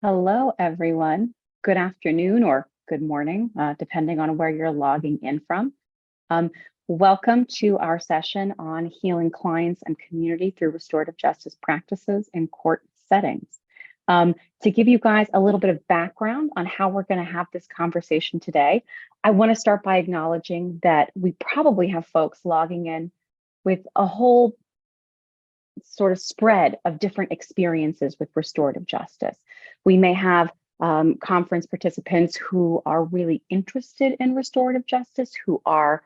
Hello, everyone. Good afternoon or good morning, depending on where you're logging in from. Um, Welcome to our session on healing clients and community through restorative justice practices in court settings. To give you guys a little bit of background on how we're going to have this conversation today, I want to start by acknowledging that we probably have folks logging in with a whole sort of spread of different experiences with restorative justice. We may have conference participants who are really interested in restorative justice, who are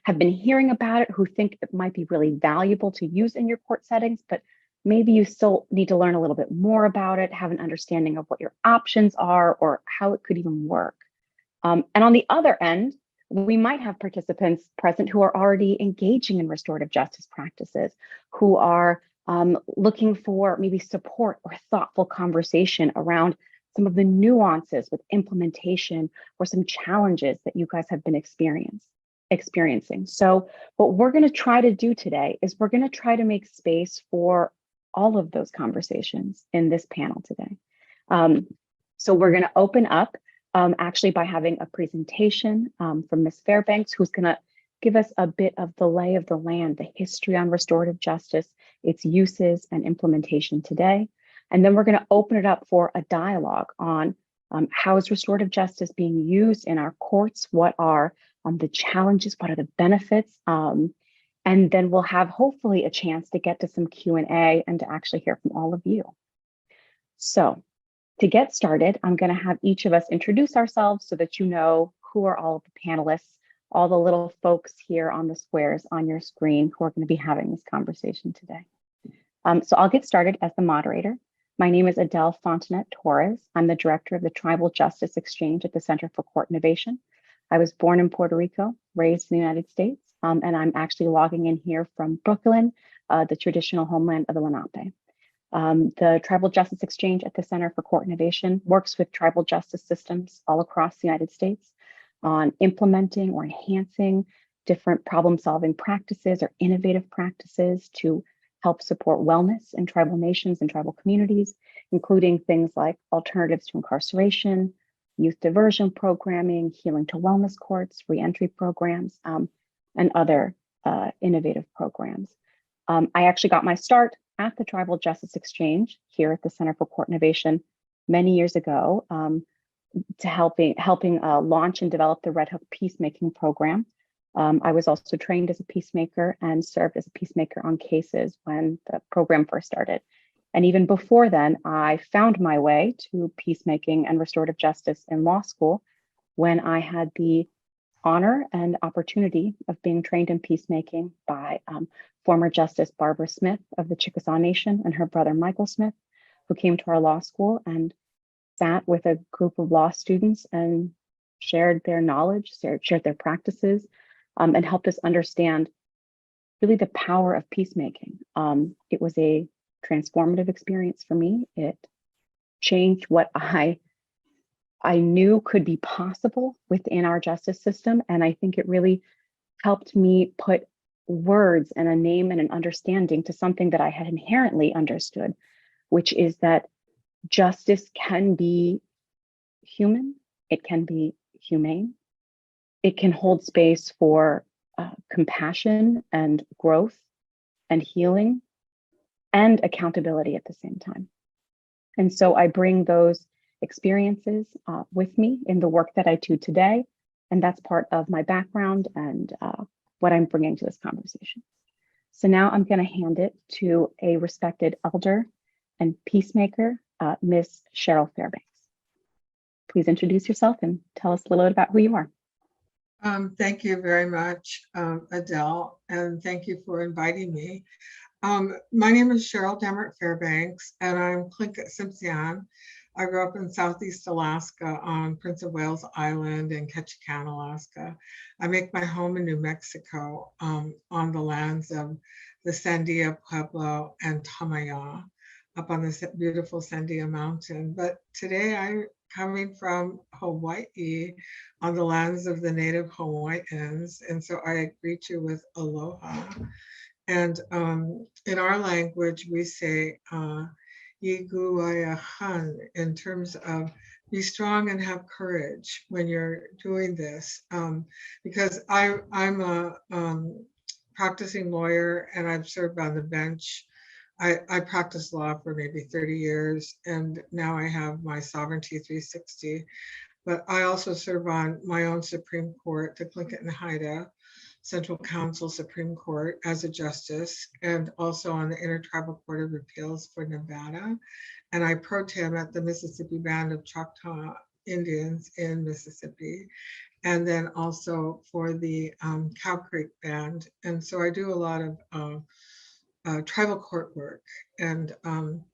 have been hearing about it, who think it might be really valuable to use in your court settings, but maybe you still need to learn a little bit more about it, have an understanding of what your options are or how it could even work. And on the other end, we might have participants present who are already engaging in restorative justice practices, who are looking for maybe support or thoughtful conversation around some of the nuances with implementation or some challenges that you guys have been experiencing. So what we're going to try to do today is we're going to try to make space for all of those conversations in this panel today. So we're going to open up actually by having a presentation from Ms. Fairbanks, who's going to give us a bit of the lay of the land, the history on restorative justice, its uses and implementation today. And then we're going to open it up for a dialogue on how is restorative justice being used in our courts? What are the challenges? What are the benefits? And then we'll have hopefully a chance to get to some Q&A and to actually hear from all of you. So to get started, I'm going to have each of us introduce ourselves so that you know who are all of the panelists, all the little folks here on the squares on your screen who are going to be having this conversation today. So I'll get started as the moderator. My name is Adelle Fontanet Torres. I'm the director of the Tribal Justice Exchange at the Center for Court Innovation. I was born in Puerto Rico, raised in the United States, and I'm actually logging in here from Brooklyn, the traditional homeland of the Lenape. The Tribal Justice Exchange at the Center for Court Innovation works with tribal justice systems all across the United States on implementing or enhancing different problem-solving practices or innovative practices to help support wellness in tribal nations and tribal communities, including things like alternatives to incarceration, youth diversion programming, healing to wellness courts, reentry programs, and other innovative programs. I actually got my start at the Tribal Justice Exchange here at the Center for Court Innovation many years ago to helping launch and develop the Red Hook Peacemaking program. I was also trained as a peacemaker and served as a peacemaker on cases when the program first started. And even before then, I found my way to peacemaking and restorative justice in law school when I had the honor and opportunity of being trained in peacemaking by former Justice Barbara Smith of the Chickasaw Nation and her brother Michael Smith, who came to our law school and sat with a group of law students and shared their knowledge, shared their practices, and helped us understand really the power of peacemaking. It was a transformative experience for me. It changed what I knew could be possible within our justice system. And I think it really helped me put words and a name and an understanding to something that I had inherently understood, which is that justice can be human, it can be humane, it can hold space for compassion and growth and healing and accountability at the same time. And so I bring those experiences with me in the work that I do today. And that's part of my background and what I'm bringing to this conversation. So now I'm going to hand it to a respected elder and peacemaker, Ms. Cheryl Fairbanks. Please introduce yourself and tell us a little bit about who you are. Thank you very much, Adelle, and thank you for inviting me. My name is Cheryl Demmert Fairbanks, and I'm Tlingit Simpson. I grew up in Southeast Alaska on Prince of Wales Island in Ketchikan, Alaska. I make my home in New Mexico on the lands of the Sandia Pueblo and Tamaya up on this beautiful Sandia Mountain. But today I'm coming from Hawaii on the lands of the native Hawaiians. And so I greet you with aloha. And in our language, we say, Yiguayahan, in terms of be strong and have courage when you're doing this. Because I'm a practicing lawyer and I've served on the bench. I practiced law for maybe 30 years, and now I have my Sovereignty 360. But I also serve on my own Supreme Court, the Tlingit and Haida Central Council Supreme Court as a justice, and also on the Intertribal Court of Appeals for Nevada. And I pro tem at the Mississippi Band of Choctaw Indians in Mississippi, and then also for the Cow Creek Band. And so I do a lot of tribal court work, and I'm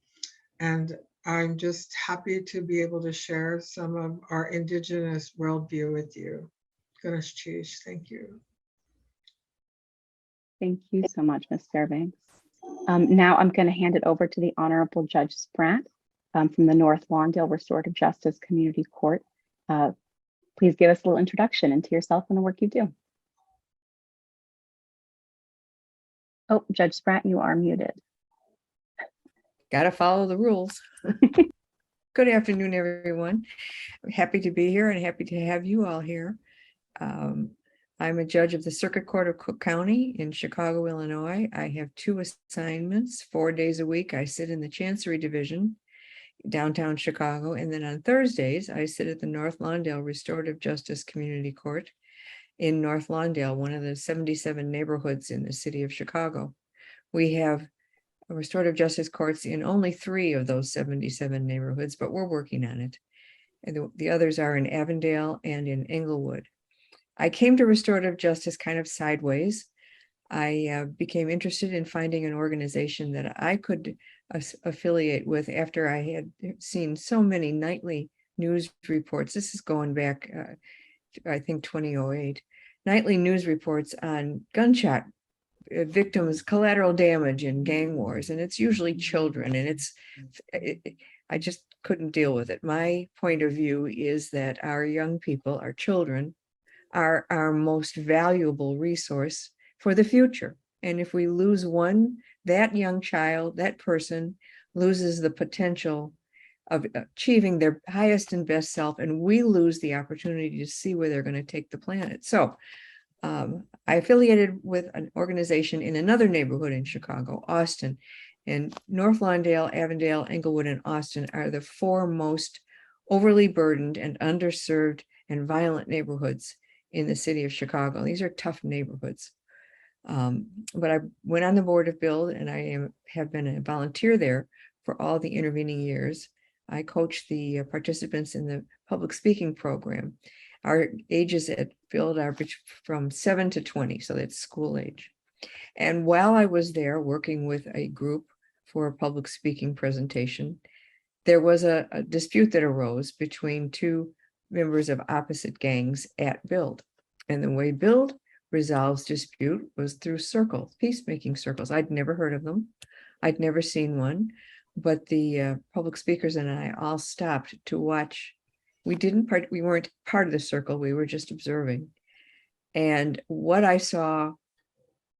just happy to be able to share some of our Indigenous worldview with you. Ganesh Chish, thank you. Thank you so much, Ms. Fairbanks. Now I'm going to hand it over to the Honorable Judge Spratt from the North Lawndale Restorative Justice Community Court. Please give us a little introduction into yourself and the work you do. Oh, Judge Spratt, you are muted. Got to follow the rules. Good afternoon, everyone. I'm happy to be here and happy to have you all here. I'm a judge of the Circuit Court of Cook County in Chicago, Illinois. I have 2 assignments. 4 days a week, I sit in the Chancery Division, downtown Chicago. And then on Thursdays, I sit at the North Lawndale Restorative Justice Community Court in North Lawndale, one of the 77 neighborhoods in the city of Chicago. We have restorative justice courts in only 3 of those 77 neighborhoods, but we're working on it. And the others are in Avondale and in Englewood. I came to restorative justice kind of sideways. I became interested in finding an organization that I could affiliate with after I had seen so many nightly news reports. This is going back, I think 2008, nightly news reports on gunshot victims, collateral damage and gang wars. And it's usually children, and I just couldn't deal with it. My point of view is that our young people, our children, are our most valuable resource for the future. And if we lose one, that young child, that person loses the potential of achieving their highest and best self, and we lose the opportunity to see where they're going to take the planet. So I affiliated with an organization in another neighborhood in Chicago, Austin, and North Lawndale, Avondale, Englewood, and Austin are the 4 most overly burdened and underserved and violent neighborhoods in the city of Chicago. These are tough neighborhoods. But I went on the board of Build, and I have been a volunteer there for all the intervening years. I coach the participants in the public speaking program. Our ages at Build are from 7 to 20, so that's school age. And while I was there working with a group for a public speaking presentation, there was a dispute that arose between 2 members of opposite gangs at Build. And the way Build resolves dispute was through circles, peacemaking circles. I'd never heard of them. I'd never seen one, but the public speakers and I all stopped to watch. We weren't part of the circle. We were just observing. And what I saw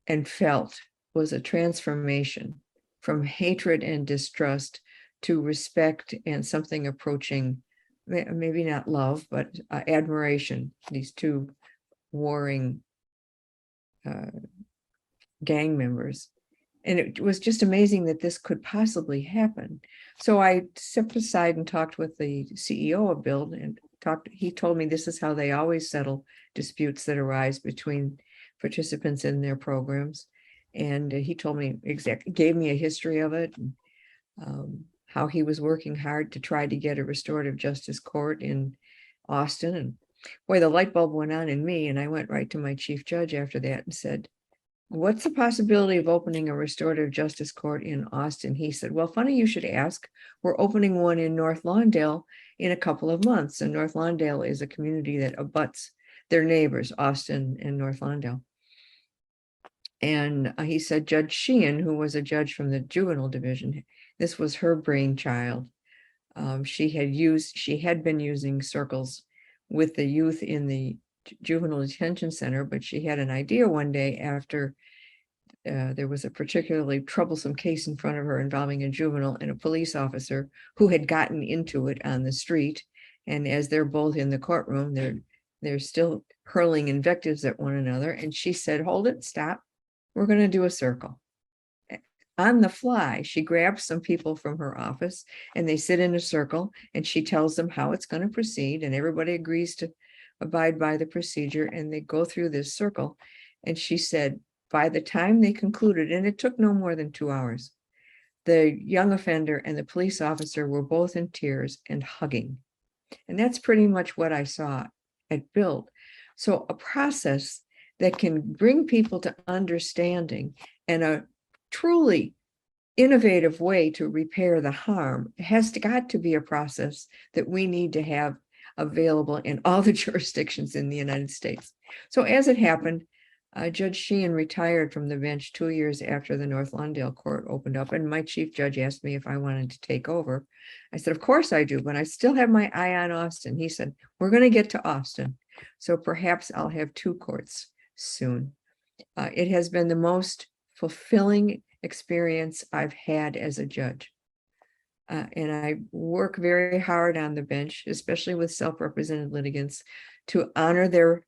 and felt was a transformation from hatred and distrust to respect and something approaching, maybe not love, but admiration. These 2 warring gang members. And it was just amazing that this could possibly happen. So I stepped aside and talked with the CEO of Build, and he told me this is how they always settle disputes that arise between participants in their programs. And he told me gave me a history of it, and how he was working hard to try to get a restorative justice court in Austin. And boy, the light bulb went on in me, and I went right to my chief judge after that and said, what's the possibility of opening a restorative justice court in Austin? He said, well, funny you should ask. We're opening one in North Lawndale in a couple of months. And North Lawndale is a community that abuts their neighbors, Austin and North Lawndale. And he said, Judge Sheehan, who was a judge from the juvenile division, this was her brainchild. She had been using circles with the youth in the juvenile detention center, but she had an idea one day after there was a particularly troublesome case in front of her involving a juvenile and a police officer who had gotten into it on the street. And as they're both in the courtroom, they're still hurling invectives at one another. And she said, "Hold it, stop. We're going to do a circle." On the fly, she grabs some people from her office and they sit in a circle and she tells them how it's going to proceed, and everybody agrees to abide by the procedure and they go through this circle. And she said, by the time they concluded, and it took no more than 2 hours, the young offender and the police officer were both in tears and hugging. And that's pretty much what I saw at Build. So a process that can bring people to understanding and a truly innovative way to repair the harm has got to be a process that we need to have available in all the jurisdictions in the United States. So as it happened, Judge Sheehan retired from the bench 2 years after the North Lawndale court opened up, and my chief judge asked me if I wanted to take over. I said, of course I do, but I still have my eye on Austin. He said, we're going to get to Austin, so perhaps I'll have 2 courts soon. It has been the most fulfilling experience I've had as a judge. And I work very hard on the bench, especially with self-represented litigants, to honor their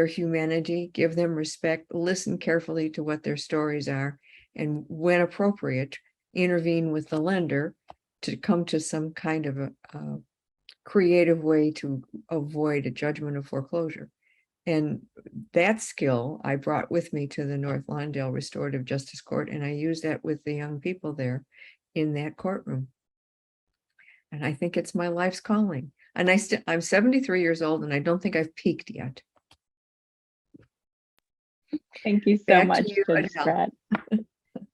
humanity, give them respect, listen carefully to what their stories are, and when appropriate, intervene with the lender to come to some kind of a creative way to avoid a judgment of foreclosure. And that skill I brought with me to the North Lawndale Restorative Justice Court, and I used that with the young people there in that courtroom. And I think it's my life's calling. And I'm 73 years old, and I don't think I've peaked yet. Thank you so Back to much, you, Judge Adelle. Spratt.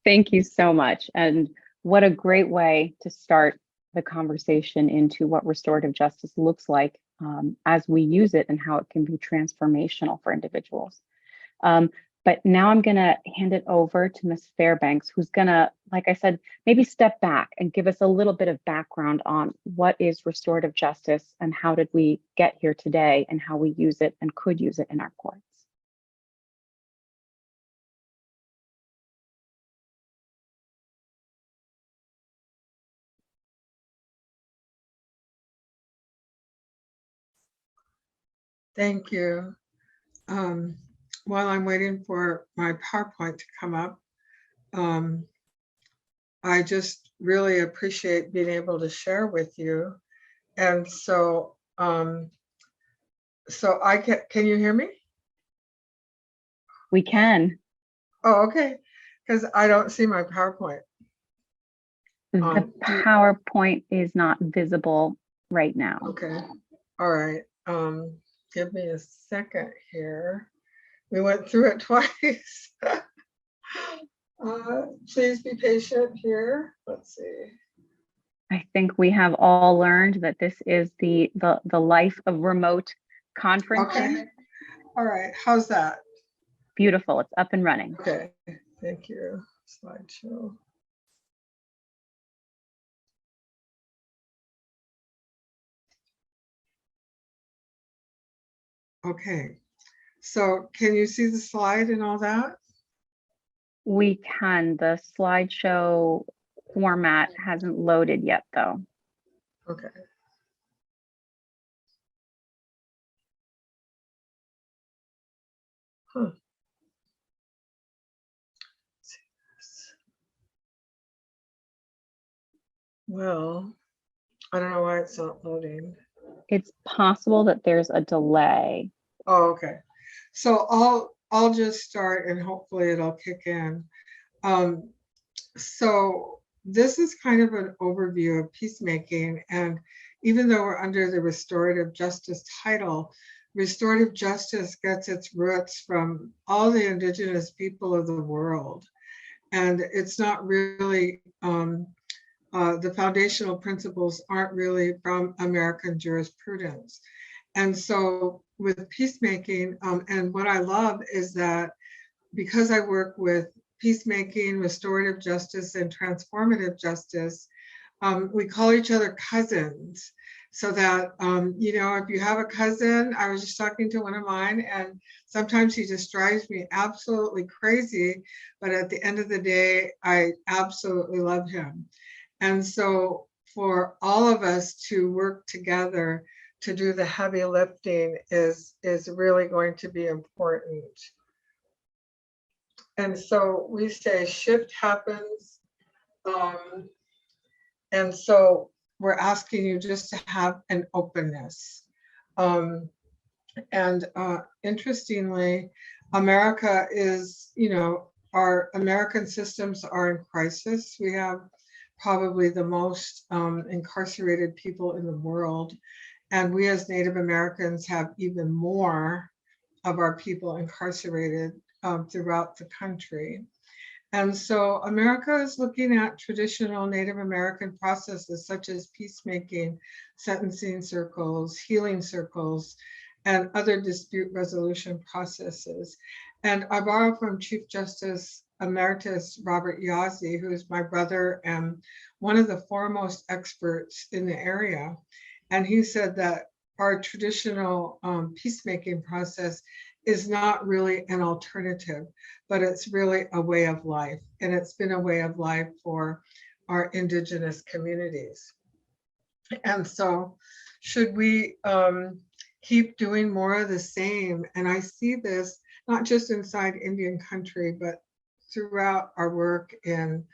Thank you so much. And what a great way to start the conversation into what restorative justice looks like as we use it and how it can be transformational for individuals. But now I'm going to hand it over to Ms. Fairbanks, who's going to, like I said, maybe step back and give us a little bit of background on what is restorative justice and how did we get here today and how we use it and could use it in our courts. Thank you. While I'm waiting for my PowerPoint to come up, I just really appreciate being able to share with you. And so, can you hear me? We can. Oh, okay. Because I don't see my PowerPoint. The PowerPoint is not visible right now. Okay. All right. Give me a second here. We went through it twice. Please be patient here. Let's see. I think we have all learned that this is the life of remote conferencing. Okay. All right. How's that? Beautiful. It's up and running. Okay. Thank you. Slideshow. Okay. So can you see the slide and all that? We can. The slideshow format hasn't loaded yet, though. Okay. Huh. Well, I don't know why it's not loading. It's possible that there's a delay. Oh, okay. So I'll just start and hopefully it'll kick in. So this is kind of an overview of peacemaking, and even though we're under the restorative justice title, restorative justice gets its roots from all the indigenous people of the world, and it's not really the foundational principles aren't really from American jurisprudence. And so with peacemaking, and what I love is that because I work with peacemaking, restorative justice, and transformative justice, we call each other cousins. so that, if you have a cousin, I was just talking to one of mine, and sometimes he just drives me absolutely crazy, but at the end of the day, I absolutely love him. And so for all of us to work together to do the heavy lifting is really going to be important. And so we say shift happens. And so we're asking you just to have an openness. Interestingly, America is, our American systems are in crisis. We have probably the most incarcerated people in the world. And we as Native Americans have even more of our people incarcerated throughout the country. And so America is looking at traditional Native American processes such as peacemaking, sentencing circles, healing circles, and other dispute resolution processes. And I borrow from Chief Justice Emeritus Robert Yazzie, who is my brother and one of the foremost experts in the area. And he said that our traditional peacemaking process is not really an alternative, but it's really a way of life. And it's been a way of life for our Indigenous communities. And so should we keep doing more of the same? And I see this not just inside Indian country, but throughout our work in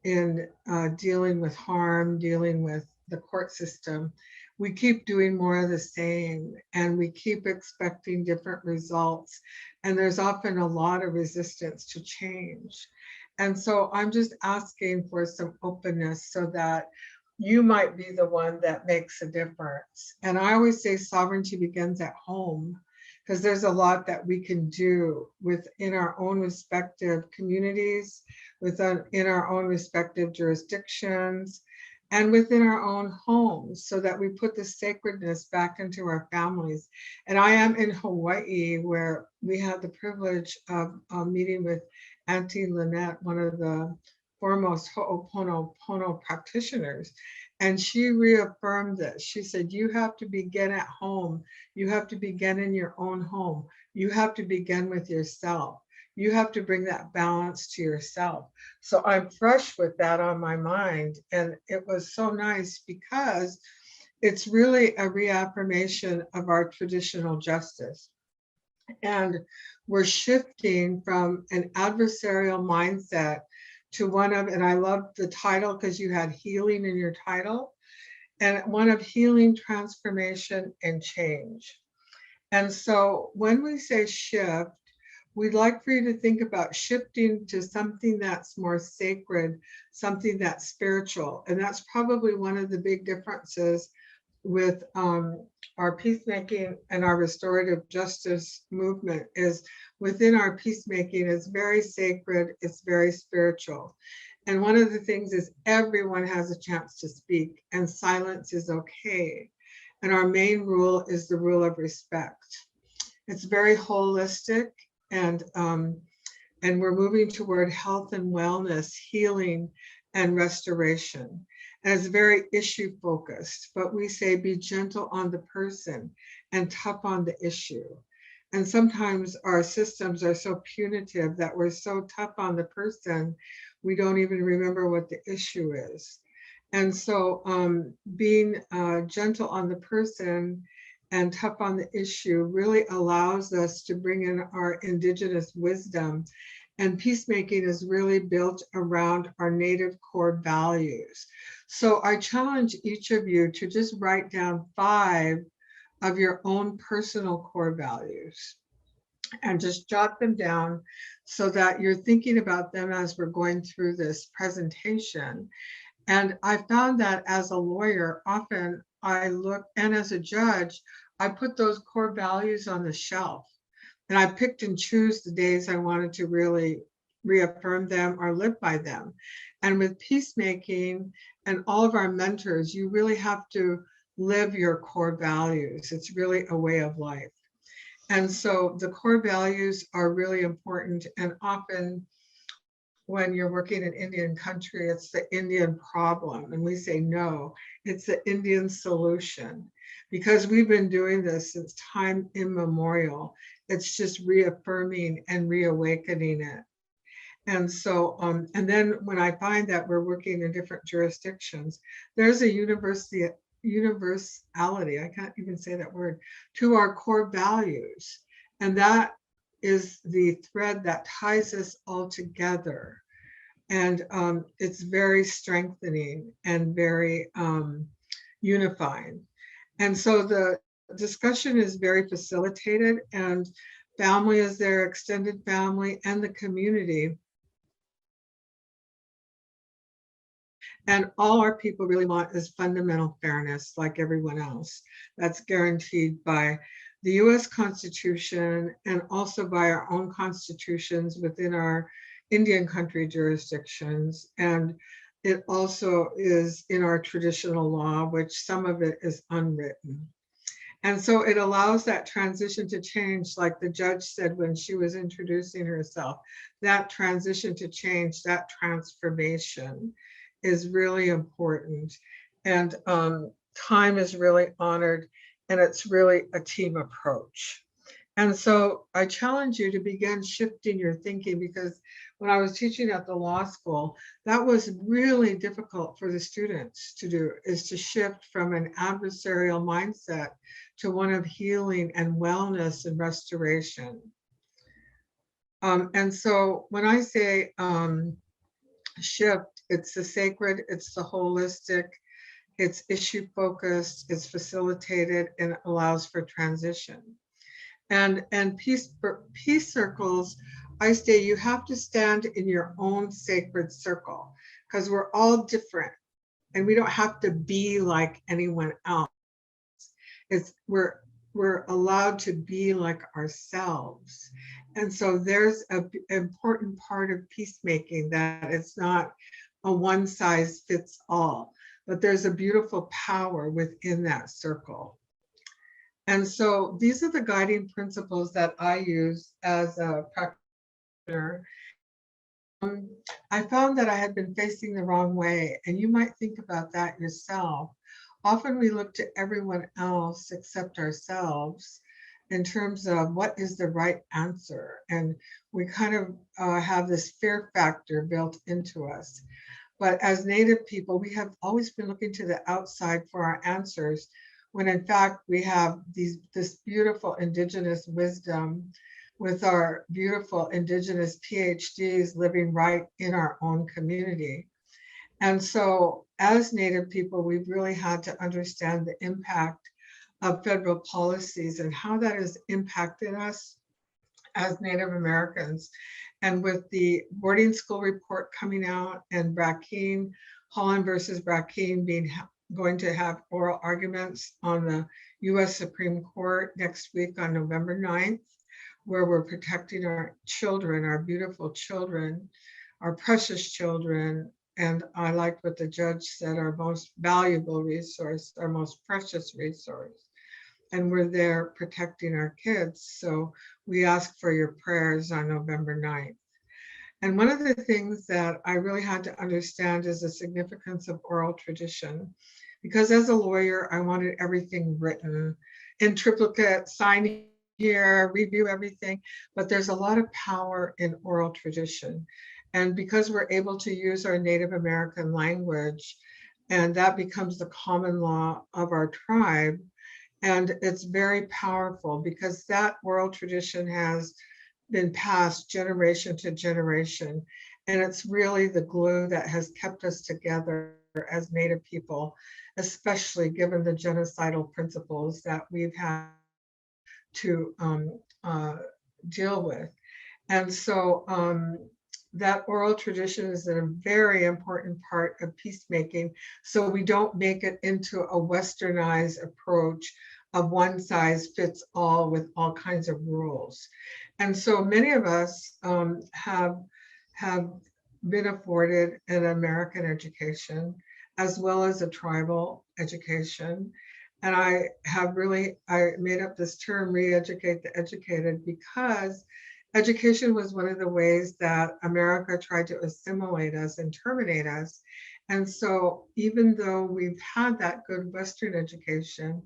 dealing with harm, dealing with the court system. We keep doing more of the same, and we keep expecting different results. And there's often a lot of resistance to change. And so I'm just asking for some openness so that you might be the one that makes a difference. And I always say sovereignty begins at home, because there's a lot that we can do within our own respective communities, in our own respective jurisdictions, and within our own homes, so that we put the sacredness back into our families. And I am in Hawaii, where we had the privilege of meeting with Auntie Lynette, one of the foremost Ho'oponopono practitioners. And she reaffirmed this. She said, you have to begin at home. You have to begin in your own home. You have to begin with yourself. You have to bring that balance to yourself. So I'm fresh with that on my mind. And it was so nice because it's really a reaffirmation of our traditional justice. And we're shifting from an adversarial mindset to one of, and I love the title because you had healing in your title, and one of healing, transformation, and change. And so when we say shift, we'd like for you to think about shifting to something that's more sacred, something that's spiritual. And that's probably one of the big differences with our peacemaking and our restorative justice movement is within our peacemaking is very sacred, it's very spiritual. And one of the things is everyone has a chance to speak and silence is okay. And our main rule is the rule of respect. It's very holistic, and we're moving toward health and wellness, healing and restoration. And it's very issue focused, but we say be gentle on the person and tough on the issue. And sometimes our systems are so punitive that we're so tough on the person, we don't even remember what the issue is. And so being gentle on the person and tough on the issue really allows us to bring in our Indigenous wisdom. And peacemaking is really built around our Native core values. So I challenge each of you to just write down 5 of your own personal core values and just jot them down so that you're thinking about them as we're going through this presentation. And I found that as a lawyer, often I look, and as a judge, I put those core values on the shelf. And I picked and choose the days I wanted to really reaffirm them or live by them. And with peacemaking and all of our mentors, you really have to live your core values. It's really a way of life. And so the core values are really important. And often when you're working in Indian country, it's the Indian problem. And we say, no, it's the Indian solution. Because we've been doing this since time immemorial. It's just reaffirming and reawakening it. And so, and then when I find that we're working in different jurisdictions, there's a universality, I can't even say that word, to our core values. And that is the thread that ties us all together. And it's very strengthening and very unifying. And so the discussion is very facilitated, and family is their extended family and the community. And all our people really want is fundamental fairness, like everyone else. That's guaranteed by the US Constitution and also by our own constitutions within our Indian country jurisdictions. And it also is in our traditional law, which some of it is unwritten. And so it allows that transition to change, like the judge said when she was introducing herself, that transition to change, that transformation is really important. And time is really honored, and it's really a team approach. And so I challenge you to begin shifting your thinking, because when I was teaching at the law school, that was really difficult for the students to do, is to shift from an adversarial mindset to one of healing and wellness and restoration. And so when I say shift, it's the sacred, it's the holistic, it's issue focused, it's facilitated, and allows for transition. And peace circles, I say you have to stand in your own sacred circle, because we're all different and we don't have to be like anyone else. We're allowed to be like ourselves. And so there's an important part of peacemaking, that it's not a one size fits all, but there's a beautiful power within that circle. And so these are the guiding principles that I use as a practitioner. I found that I had been facing the wrong way, and you might think about that yourself. Often we look to everyone else except ourselves in terms of what is the right answer. And we kind of have this fear factor built into us. But as Native people, we have always been looking to the outside for our answers, when in fact we have this beautiful indigenous wisdom with our beautiful indigenous PhDs living right in our own community. And so as Native people, we've really had to understand the impact of federal policies and how that has impacted us as Native Americans. And with the boarding school report coming out, and Brackeen, Holland versus Brackeen going to have oral arguments on the US Supreme Court next week on November 9th, where we're protecting our children, our beautiful children, our precious children. And I liked what the judge said, our most valuable resource, our most precious resource. And we're there protecting our kids. So we ask for your prayers on November 9th. And one of the things that I really had to understand is the significance of oral tradition. Because as a lawyer, I wanted everything written in triplicate, sign here, review everything. But there's a lot of power in oral tradition. And because we're able to use our Native American language, and that becomes the common law of our tribe, and it's very powerful because that oral tradition has been passed generation to generation. And it's really the glue that has kept us together as Native people, especially given the genocidal principles that we've had to deal with. And so that oral tradition is a very important part of peacemaking, so we don't make it into a westernized approach of one size fits all with all kinds of rules. And so many of us have been afforded an American education as well as a tribal education. And I made up this term, re-educate the educated, because education was one of the ways that America tried to assimilate us and terminate us. And so even though we've had that good Western education,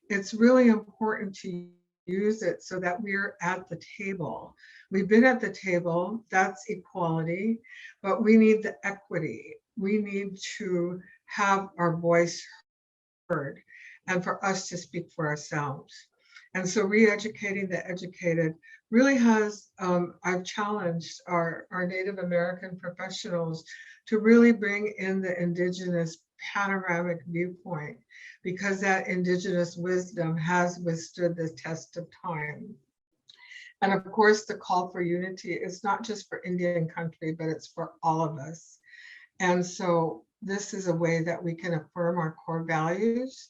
it's really important to use it so that we're at the table. We've been at the table, that's equality, but we need the equity. We need to have our voice heard and for us to speak for ourselves. And so re-educating the educated really has, I've challenged our Native American professionals to really bring in the Indigenous panoramic viewpoint, because that Indigenous wisdom has withstood the test of time. And of course, the call for unity is not just for Indian country, but it's for all of us. And so this is a way that we can affirm our core values,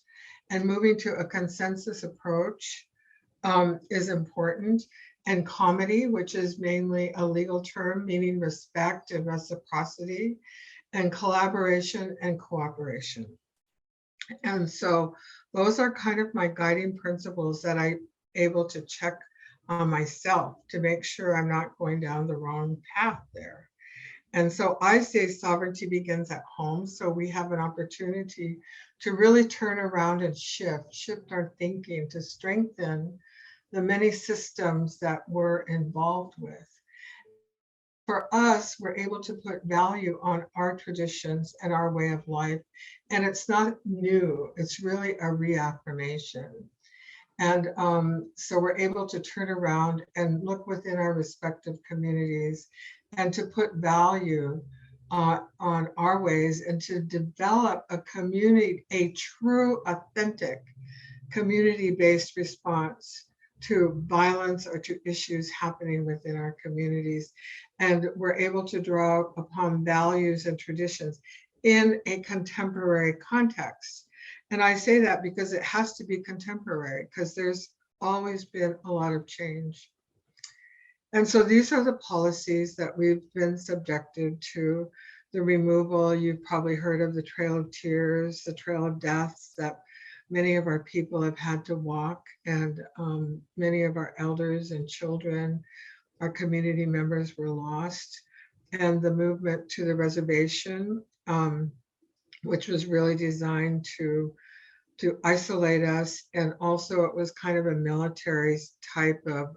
and moving to a consensus approach is important. And comity, which is mainly a legal term meaning respect and reciprocity, and collaboration and cooperation. And so those are kind of my guiding principles that I'm able to check on myself to make sure I'm not going down the wrong path there. And so I say sovereignty begins at home. So we have an opportunity to really turn around and shift our thinking to strengthen the many systems that we're involved with. For us, we're able to put value on our traditions and our way of life. And it's not new, it's really a reaffirmation. And so we're able to turn around and look within our respective communities and to put value on our ways, and to develop a community, a true, authentic, community-based response to violence or to issues happening within our communities. And we're able to draw upon values and traditions in a contemporary context. And I say that because it has to be contemporary, because there's always been a lot of change. And so these are the policies that we've been subjected to. The removal, you've probably heard of the Trail of Tears, the Trail of Deaths that many of our people have had to walk, and many of our elders and children, our community members were lost. And the movement to the reservation, which was really designed to isolate us. And also it was kind of a military type of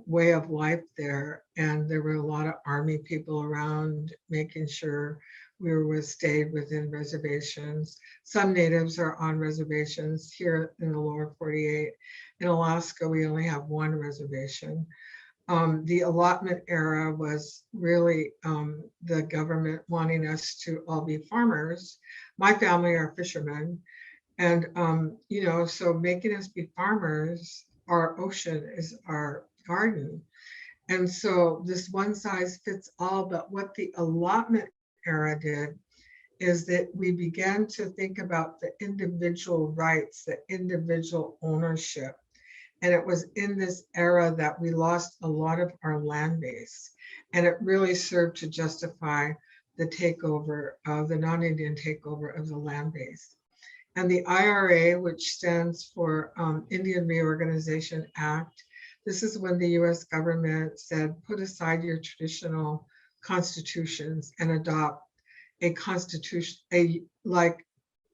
way of life there. And there were a lot of Army people around making sure we stayed within reservations. Some natives are on reservations here in the lower 48. In Alaska, we only have one reservation. The allotment era was really the government wanting us to all be farmers. My family are fishermen. And, so making us be farmers, our ocean is our garden. And so this one size fits all, but what the allotment era did is that we began to think about the individual rights, the individual ownership. And it was in this era that we lost a lot of our land base. And it really served to justify the takeover of the non-Indian takeover of the land base. And the IRA, which stands for Indian Reorganization Act, this is when the US government said, put aside your traditional constitutions and adopt a constitution, like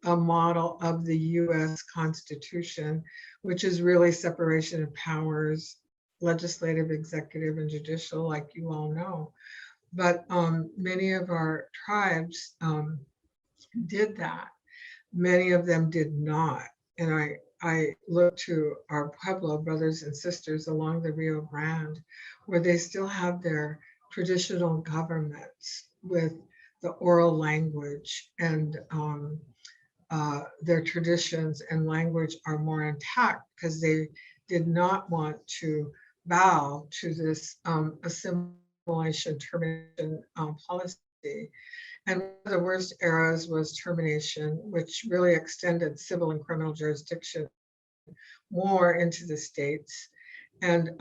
a model of the US Constitution, which is really separation of powers, legislative, executive, and judicial, like you all know. But many of our tribes did that. Many of them did not. And I look to our Pueblo brothers and sisters along the Rio Grande, where they still have their traditional governments with the oral language, and their traditions and language are more intact because they did not want to bow to this assimilation termination policy. And one of the worst eras was termination, which really extended civil and criminal jurisdiction more into the states. And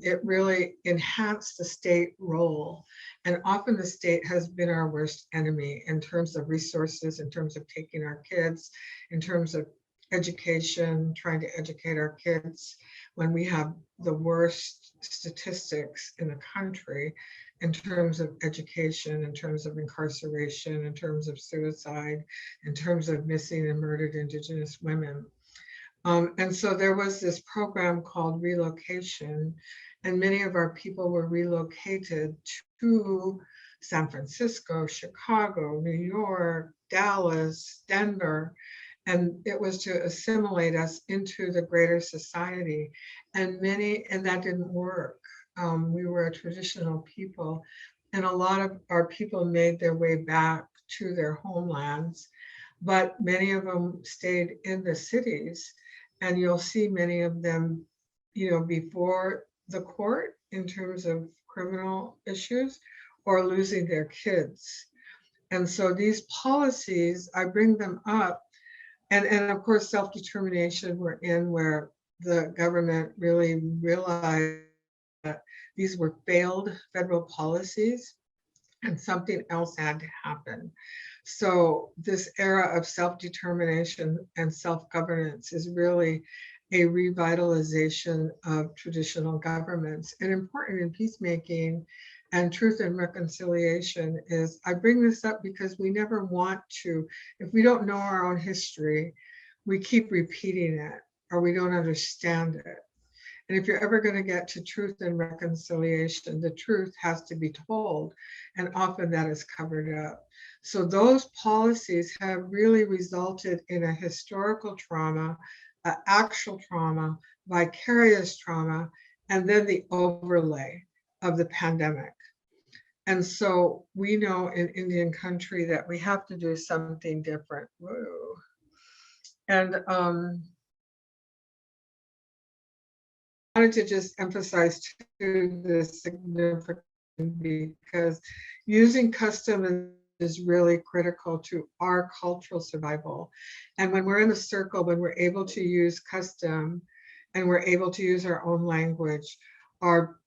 it really enhanced the state role. And often the state has been our worst enemy in terms of resources, in terms of taking our kids, in terms of education, trying to educate our kids. when we have the worst statistics in the country in terms of education, in terms of incarceration, in terms of suicide, in terms of missing and murdered Indigenous women. And so there was this program called relocation, and many of our people were relocated to San Francisco, Chicago, New York, Dallas, Denver, and it was to assimilate us into the greater society. And that didn't work. We were a traditional people, and a lot of our people made their way back to their homelands, but many of them stayed in the cities, and you'll see many of them, before the court in terms of criminal issues or losing their kids. And so these policies, I bring them up, and of course, self-determination we're in, where the government really realized that these were failed federal policies and something else had to happen. So this era of self-determination and self-governance is really a revitalization of traditional governments. And important in peacemaking and truth and reconciliation is, I bring this up because we never want to, if we don't know our own history, we keep repeating it or we don't understand it. And if you're ever going to get to truth and reconciliation, the truth has to be told, and often that is covered up. So those policies have really resulted in a historical trauma, actual trauma, vicarious trauma, and then the overlay of the pandemic. And so we know in Indian country that we have to do something different. Whoa. And I wanted to just emphasize too the significance, because using custom is really critical to our cultural survival. And when we're in a circle, when we're able to use custom and we're able to use our own language, our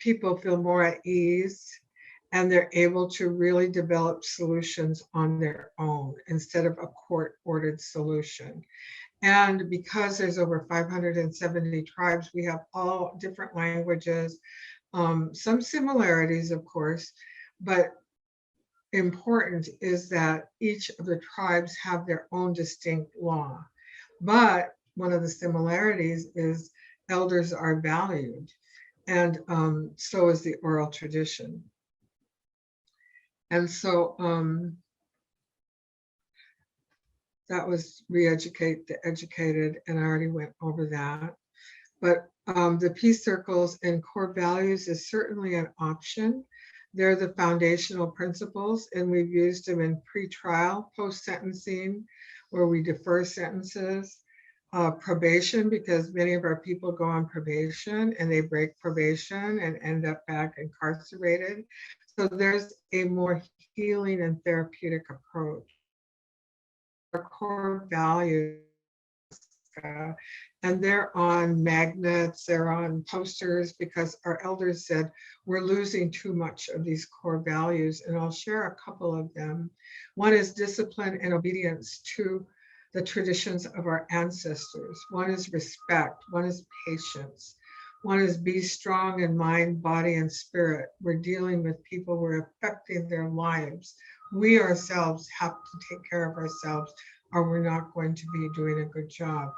people feel more at ease, and they're able to really develop solutions on their own instead of a court-ordered solution. And because there's over 570 tribes, we have all different languages, some similarities, of course, but important is that each of the tribes have their own distinct law. But one of the similarities is elders are valued, and so is the oral tradition. And so that was re-educate the educated, and I already went over that. But the peace circles and core values is certainly an option. They're the foundational principles, and we've used them in pre-trial, post-sentencing, where we defer sentences, probation, because many of our people go on probation and they break probation and end up back incarcerated. So there's a more healing and therapeutic approach. Our core values, and they're on magnets, they're on posters, because our elders said we're losing too much of these core values. And I'll share a couple of them. One is discipline and obedience to the traditions of our ancestors. One is respect. One is patience. One is be strong in mind, body, and spirit. We're dealing with people, we're affecting their lives. We ourselves have to take care of ourselves, or we're not going to be doing a good job.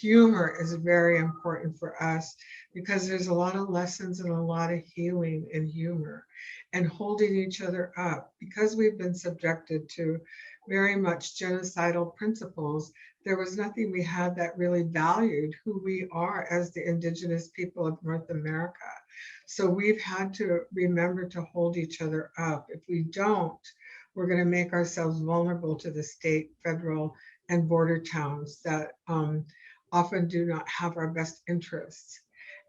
Humor is very important for us, because there's a lot of lessons and a lot of healing in humor, and holding each other up. Because we've been subjected to very much genocidal principles, there was nothing we had that really valued who we are as the Indigenous people of North America. So we've had to remember to hold each other up. If we don't, we're going to make ourselves vulnerable to the state, federal, and border towns that often do not have our best interests.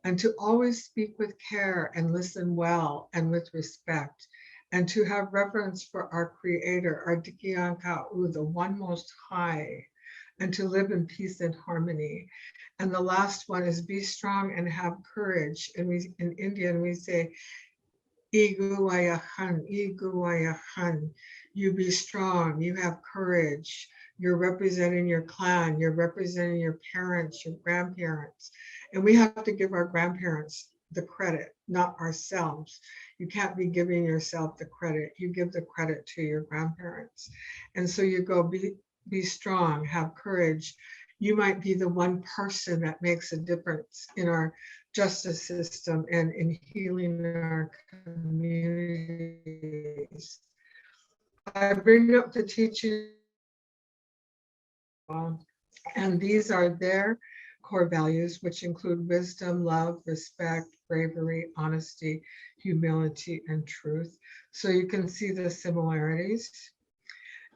And to always speak with care and listen well and with respect, and to have reverence for our Creator, our Dikianka'u, the one most high, and to live in peace and harmony. And the last one is be strong and have courage. And we, in Indian, we say, Iguayahan, Iguayahan. You be strong, you have courage, you're representing your clan, you're representing your parents, your grandparents. And we have to give our grandparents the credit, not ourselves. You can't be giving yourself the credit. You give the credit to your grandparents. And so you go, be strong, have courage. You might be the one person that makes a difference in our justice system and in healing our communities. I bring up the teaching, and these are their core values, which include wisdom, love, respect, bravery, honesty, humility, and truth. So you can see the similarities.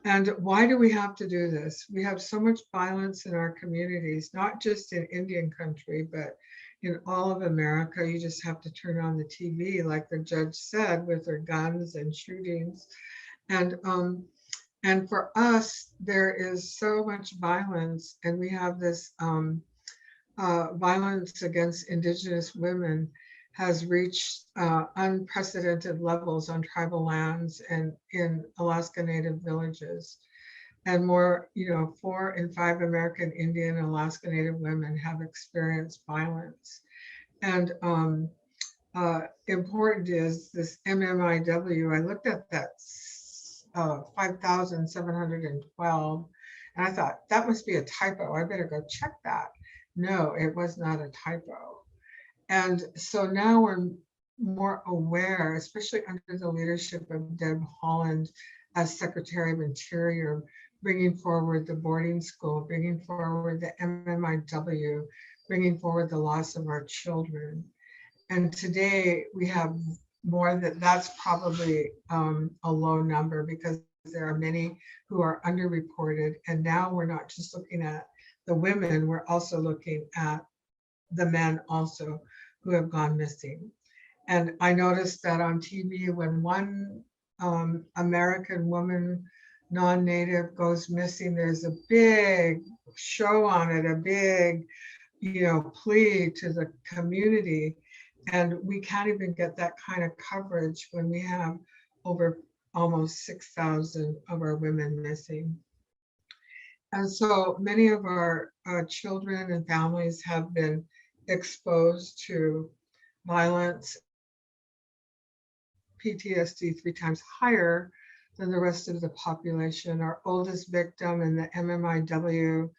And why do we have to do this? We have so much violence in our communities, not just in Indian country, but in all of America. You just have to turn on the TV, like the judge said, with their guns and shootings. And for us, there is so much violence, and we have this violence against Indigenous women has reached unprecedented levels on tribal lands and in Alaska Native villages. And more, 4 in 5 American Indian and Alaska Native women have experienced violence. And important is this MMIW. I looked at that 5,712, and I thought that must be a typo. I better go check that. No, it was not a typo. And so now we're more aware, especially under the leadership of Deb Haaland as Secretary of Interior, bringing forward the boarding school, bringing forward the MMIW, bringing forward the loss of our children. And today we have more that's probably a low number because there are many who are underreported. And now we're not just looking at the women, we're also looking at the men also who have gone missing. And I noticed that on TV, when one American woman, non-native, goes missing, there's a big show on it, a big, plea to the community. And we can't even get that kind of coverage when we have over almost 6,000 of our women missing. And so many of our children and families have been exposed to violence, PTSD 3 times higher than the rest of the population. Our oldest victim in the MMIW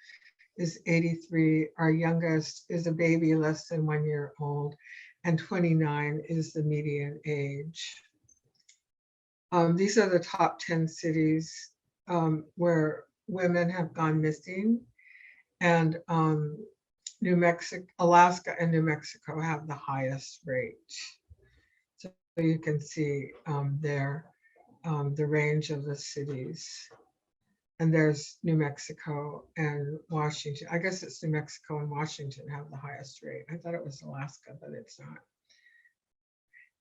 is 83. Our youngest is a baby less than 1 year old, and 29 is the median age. These are the top 10 cities where women have gone missing, and New Mexico, Alaska and New Mexico have the highest rate. So you can see there the range of the cities. And there's New Mexico and Washington. I guess it's New Mexico and Washington have the highest rate. I thought it was Alaska, but it's not.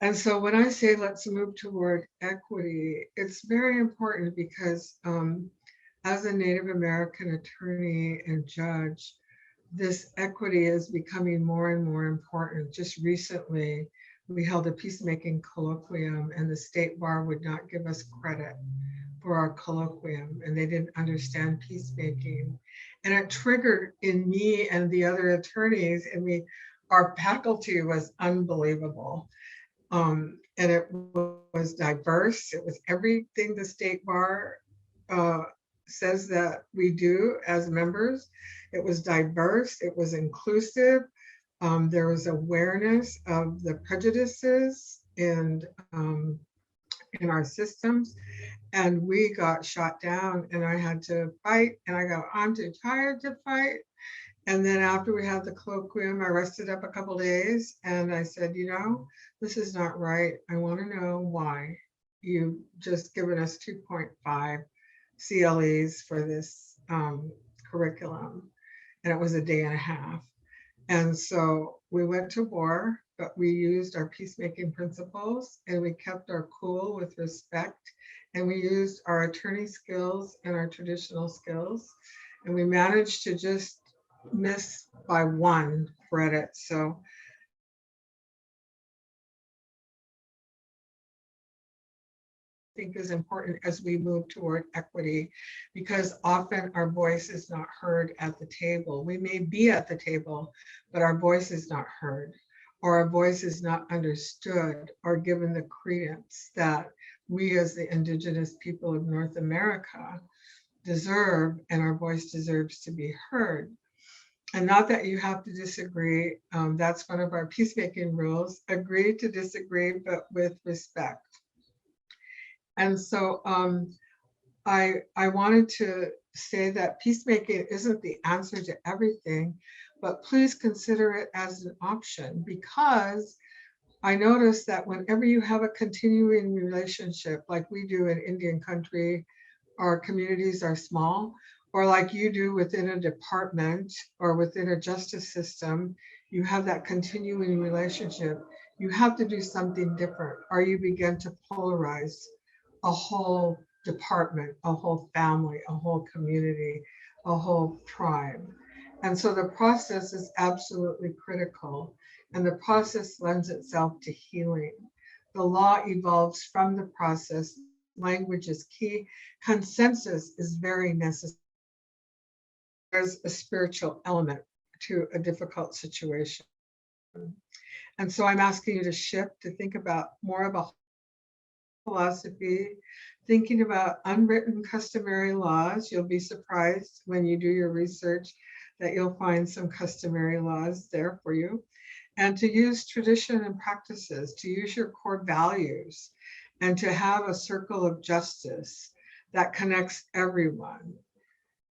And so when I say let's move toward equity, it's very important because as a Native American attorney and judge, this equity is becoming more and more important. Just recently, we held a peacemaking colloquium, and the state bar would not give us credit for our colloquium, and they didn't understand peacemaking. And it triggered in me and the other attorneys, and our faculty was unbelievable. And it was diverse. It was everything the state bar says that we do as members. It was diverse, it was inclusive. There was awareness of the prejudices in our systems. And we got shot down, and I had to fight, and I go, I'm too tired to fight. And then after we had the colloquium, I rested up a couple days, and I said, this is not right. I want to know why you've just given us 2.5 CLEs for this curriculum. And it was a day and a half. And so we went to war, but we used our peacemaking principles, and we kept our cool with respect. And we used our attorney skills and our traditional skills. And we managed to just miss by 1 credit. So think is important as we move toward equity, because often our voice is not heard at the table. We may be at the table, but our voice is not heard, or our voice is not understood or given the credence that we as the Indigenous people of North America deserve, and our voice deserves to be heard. And not that you have to disagree. That's one of our peacemaking rules. Agree to disagree, but with respect. And so I wanted to say that peacemaking isn't the answer to everything, but please consider it as an option, because I noticed that whenever you have a continuing relationship, like we do in Indian country, our communities are small, or like you do within a department or within a justice system, you have that continuing relationship. You have to do something different, or you begin to polarize a whole department, a whole family, a whole community, a whole tribe. And so the process is absolutely critical, and the process lends itself to healing. The law evolves from the process. Language is key. Consensus is very necessary. There's a spiritual element to a difficult situation. And so I'm asking you to shift, to think about more of a philosophy, thinking about unwritten customary laws. You'll be surprised when you do your research that you'll find some customary laws there for you. And to use tradition and practices, to use your core values, and to have a circle of justice that connects everyone.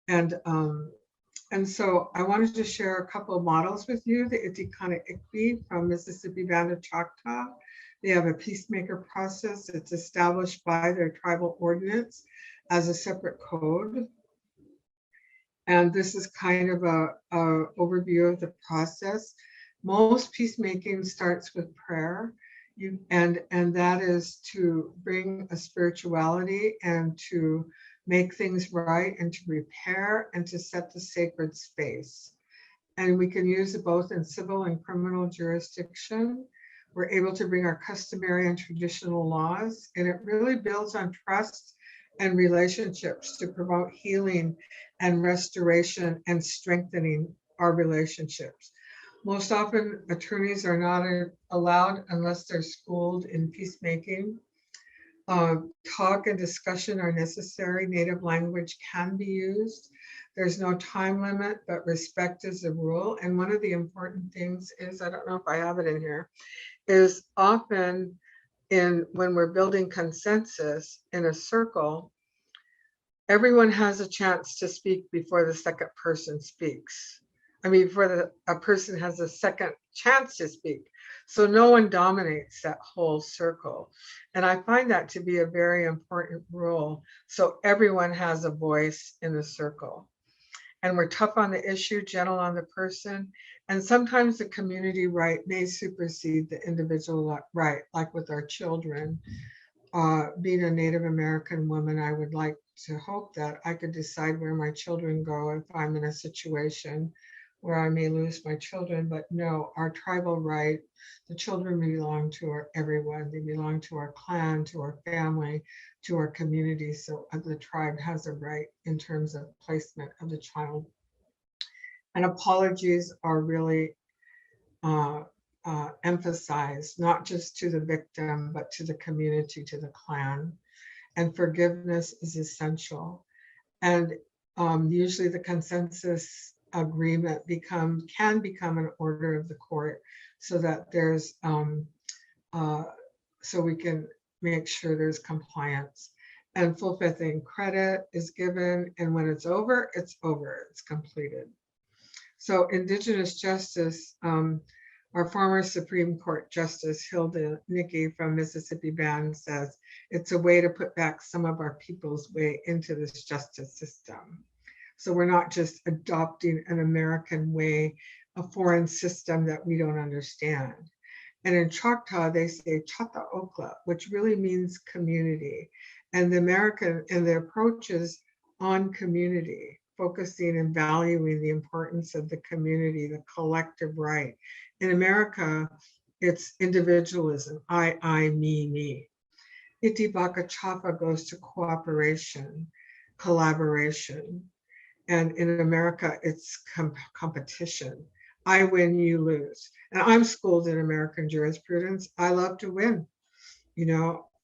And so I wanted to share a couple of models with you. The Itikana Ikpi from Mississippi Band of Choctaw. They have a peacemaker process. It's established by their tribal ordinance as a separate code. And this is kind of a overview of the process. Most peacemaking starts with prayer. And that is to bring a spirituality and to make things right and to repair and to set the sacred space. And we can use it both in civil and criminal jurisdiction. We're able to bring our customary and traditional laws, and it really builds on trust and relationships to promote healing and restoration and strengthening our relationships. Most often, attorneys are not allowed unless they're schooled in peacemaking. Talk and discussion are necessary. Native language can be used. There's no time limit, but respect is the rule. And one of the important things is, I don't know if I have it in here, is often when we're building consensus in a circle, everyone has a chance to speak before the second person speaks. I mean, before a person has a second chance to speak. So no one dominates that whole circle. And I find that to be a very important rule. So everyone has a voice in the circle. And we're tough on the issue, gentle on the person. And sometimes the community right may supersede the individual right, like with our children. Being a Native American woman, I would like to hope that I could decide where my children go if I'm in a situation where I may lose my children. But no, our tribal right, the children belong to everyone. They belong to our clan, to our family, to our community. So the tribe has a right in terms of placement of the child. And apologies are really emphasized, not just to the victim, but to the community, to the clan. And forgiveness is essential. And usually the consensus agreement can become an order of the court, so that there's so we can make sure there's compliance. And full faith and credit is given, and when it's over, it's completed. So Indigenous justice, our former Supreme Court Justice Hilda Nicky from Mississippi Band says, it's a way to put back some of our people's way into this justice system. So we're not just adopting an American way, a foreign system that we don't understand. And in Choctaw, they say Chata Okla, which really means community. And the approach is on community, focusing and valuing the importance of the community, the collective right. In America, it's individualism, I, me. Itibaka Chapa goes to cooperation, collaboration. And in America, it's competition. I win, you lose. And I'm schooled in American jurisprudence. I love to win,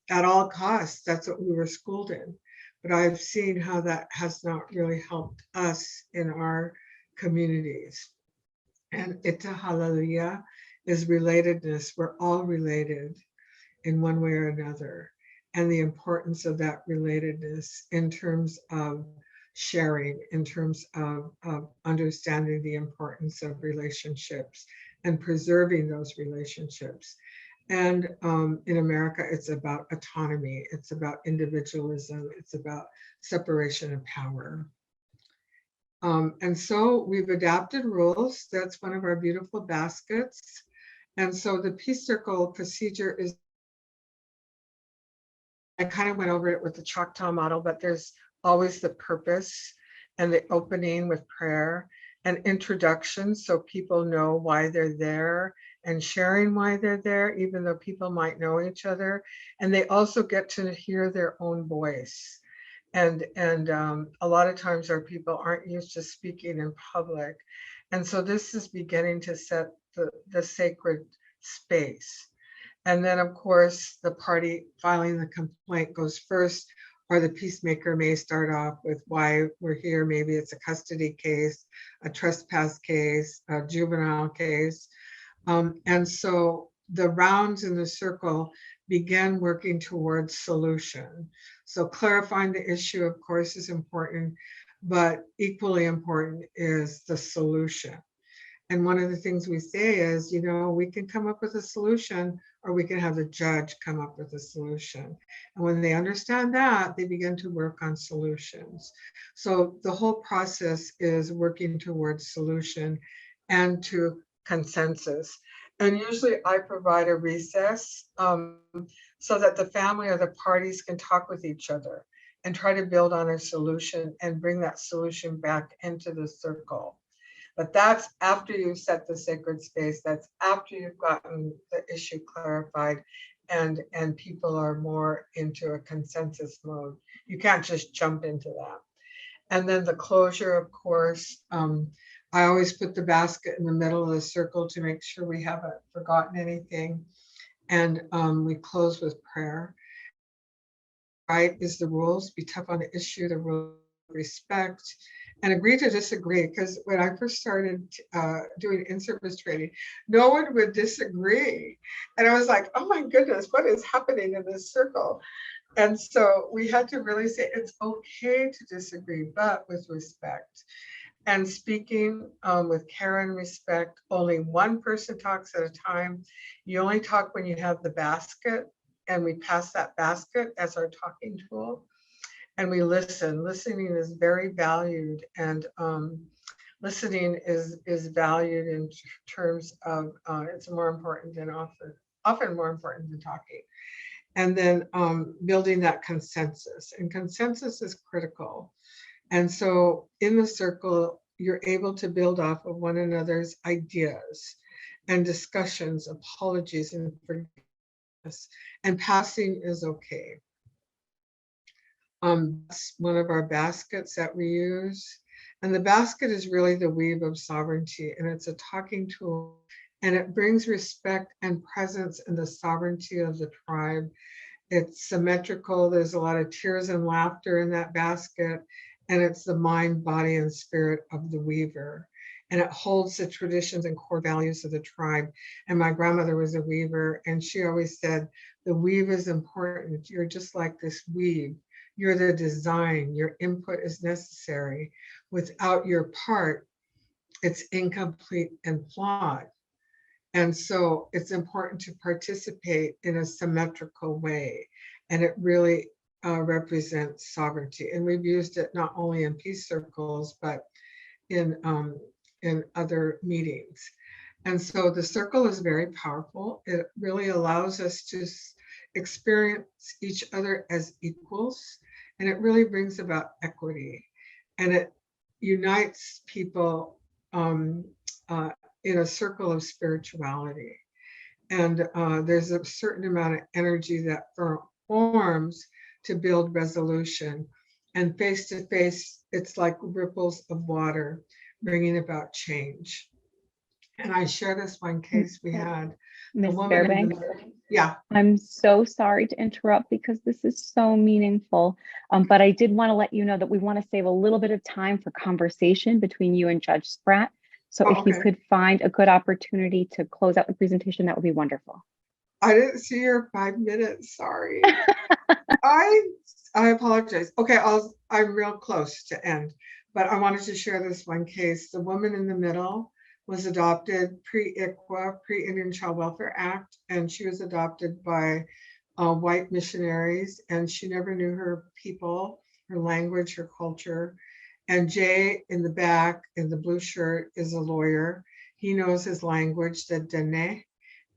at all costs. That's what we were schooled in. But I've seen how that has not really helped us in our communities. And Ita Hallelujah is relatedness. We're all related in one way or another. And the importance of that relatedness in terms of sharing, in terms of understanding the importance of relationships and preserving those relationships. And in America, it's about autonomy, it's about individualism, it's about separation of power. And so we've adapted rules. That's one of our beautiful baskets. And so the Peace Circle procedure is, I kind of went over it with the Choctaw model, but there's always the purpose and the opening with prayer and introduction so people know why they're there and sharing why they're there, even though people might know each other. And they also get to hear their own voice. And a lot of times our people aren't used to speaking in public. And so this is beginning to set the sacred space. And then, of course, the party filing the complaint goes first, or the peacemaker may start off with why we're here. Maybe it's a custody case, a trespass case, a juvenile case. And so the rounds in the circle begin working towards solution. So clarifying the issue, of course, is important, but equally important is the solution. And one of the things we say is, we can come up with a solution, or we can have the judge come up with a solution. And when they understand that, they begin to work on solutions. So the whole process is working towards solution and to consensus. And usually I provide a recess so that the family or the parties can talk with each other and try to build on a solution and bring that solution back into the circle. But that's after you've set the sacred space. That's after you've gotten the issue clarified and people are more into a consensus mode. You can't just jump into that. And then the closure, of course, I always put the basket in the middle of the circle to make sure we haven't forgotten anything. And we close with prayer. Right is the rules, be tough on the issue, the rule, respect, and agree to disagree. Because when I first started doing in-service training, no one would disagree. And I was like, oh my goodness, what is happening in this circle? And so we had to really say it's okay to disagree, but with respect. And speaking with care and respect, only one person talks at a time. You only talk when you have the basket, and we pass that basket as our talking tool. And we listen. Listening is very valued, and listening is valued in terms of it's more important than often more important than talking. And then building that consensus, and consensus is critical. And so in the circle, you're able to build off of one another's ideas and discussions, apologies, and forgiveness. And passing is okay. That's one of our baskets that we use. And the basket is really the weave of sovereignty, and it's a talking tool, and it brings respect and presence in the sovereignty of the tribe. It's symmetrical. There's a lot of tears and laughter in that basket, and it's the mind, body, and spirit of the weaver. And it holds the traditions and core values of the tribe. And my grandmother was a weaver, and she always said, the weave is important. You're just like this weave. You're the design. Your input is necessary. Without your part, it's incomplete and flawed. And so it's important to participate in a symmetrical way. And it really represents sovereignty. And we've used it not only in peace circles, but in other meetings. And so the circle is very powerful. It really allows us to experience each other as equals. And it really brings about equity. And it unites people in a circle of spirituality. And there's a certain amount of energy that forms to build resolution. And face to face, it's like ripples of water bringing about change. And I share this one case we had. The Miss woman in Fairbanks, the, yeah, I'm so sorry to interrupt because this is so meaningful. But I did want to let you know that we want to save a little bit of time for conversation between you and Judge Spratt. So oh, if you okay. could find a good opportunity to close out the presentation, that would be wonderful. I didn't see your 5 minutes. Sorry. I apologize. Okay, I'm real close to end, but I wanted to share this one case. The woman in the middle was adopted pre-ICWA, pre-Indian Child Welfare Act, and she was adopted by white missionaries, and she never knew her people, her language, her culture. And Jay in the back in the blue shirt is a lawyer. He knows his language, the Dene.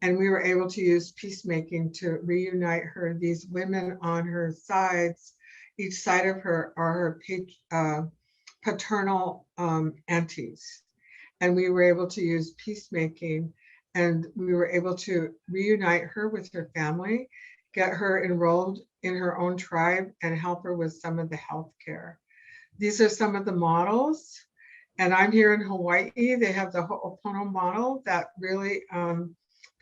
And we were able to use peacemaking to reunite her. These women on her sides, each side of her are her paternal aunties. And we were able to use peacemaking, and we were able to reunite her with her family, get her enrolled in her own tribe, and help her with some of the health care. These are some of the models. And I'm here in Hawaii. They have the Ho'opono model that really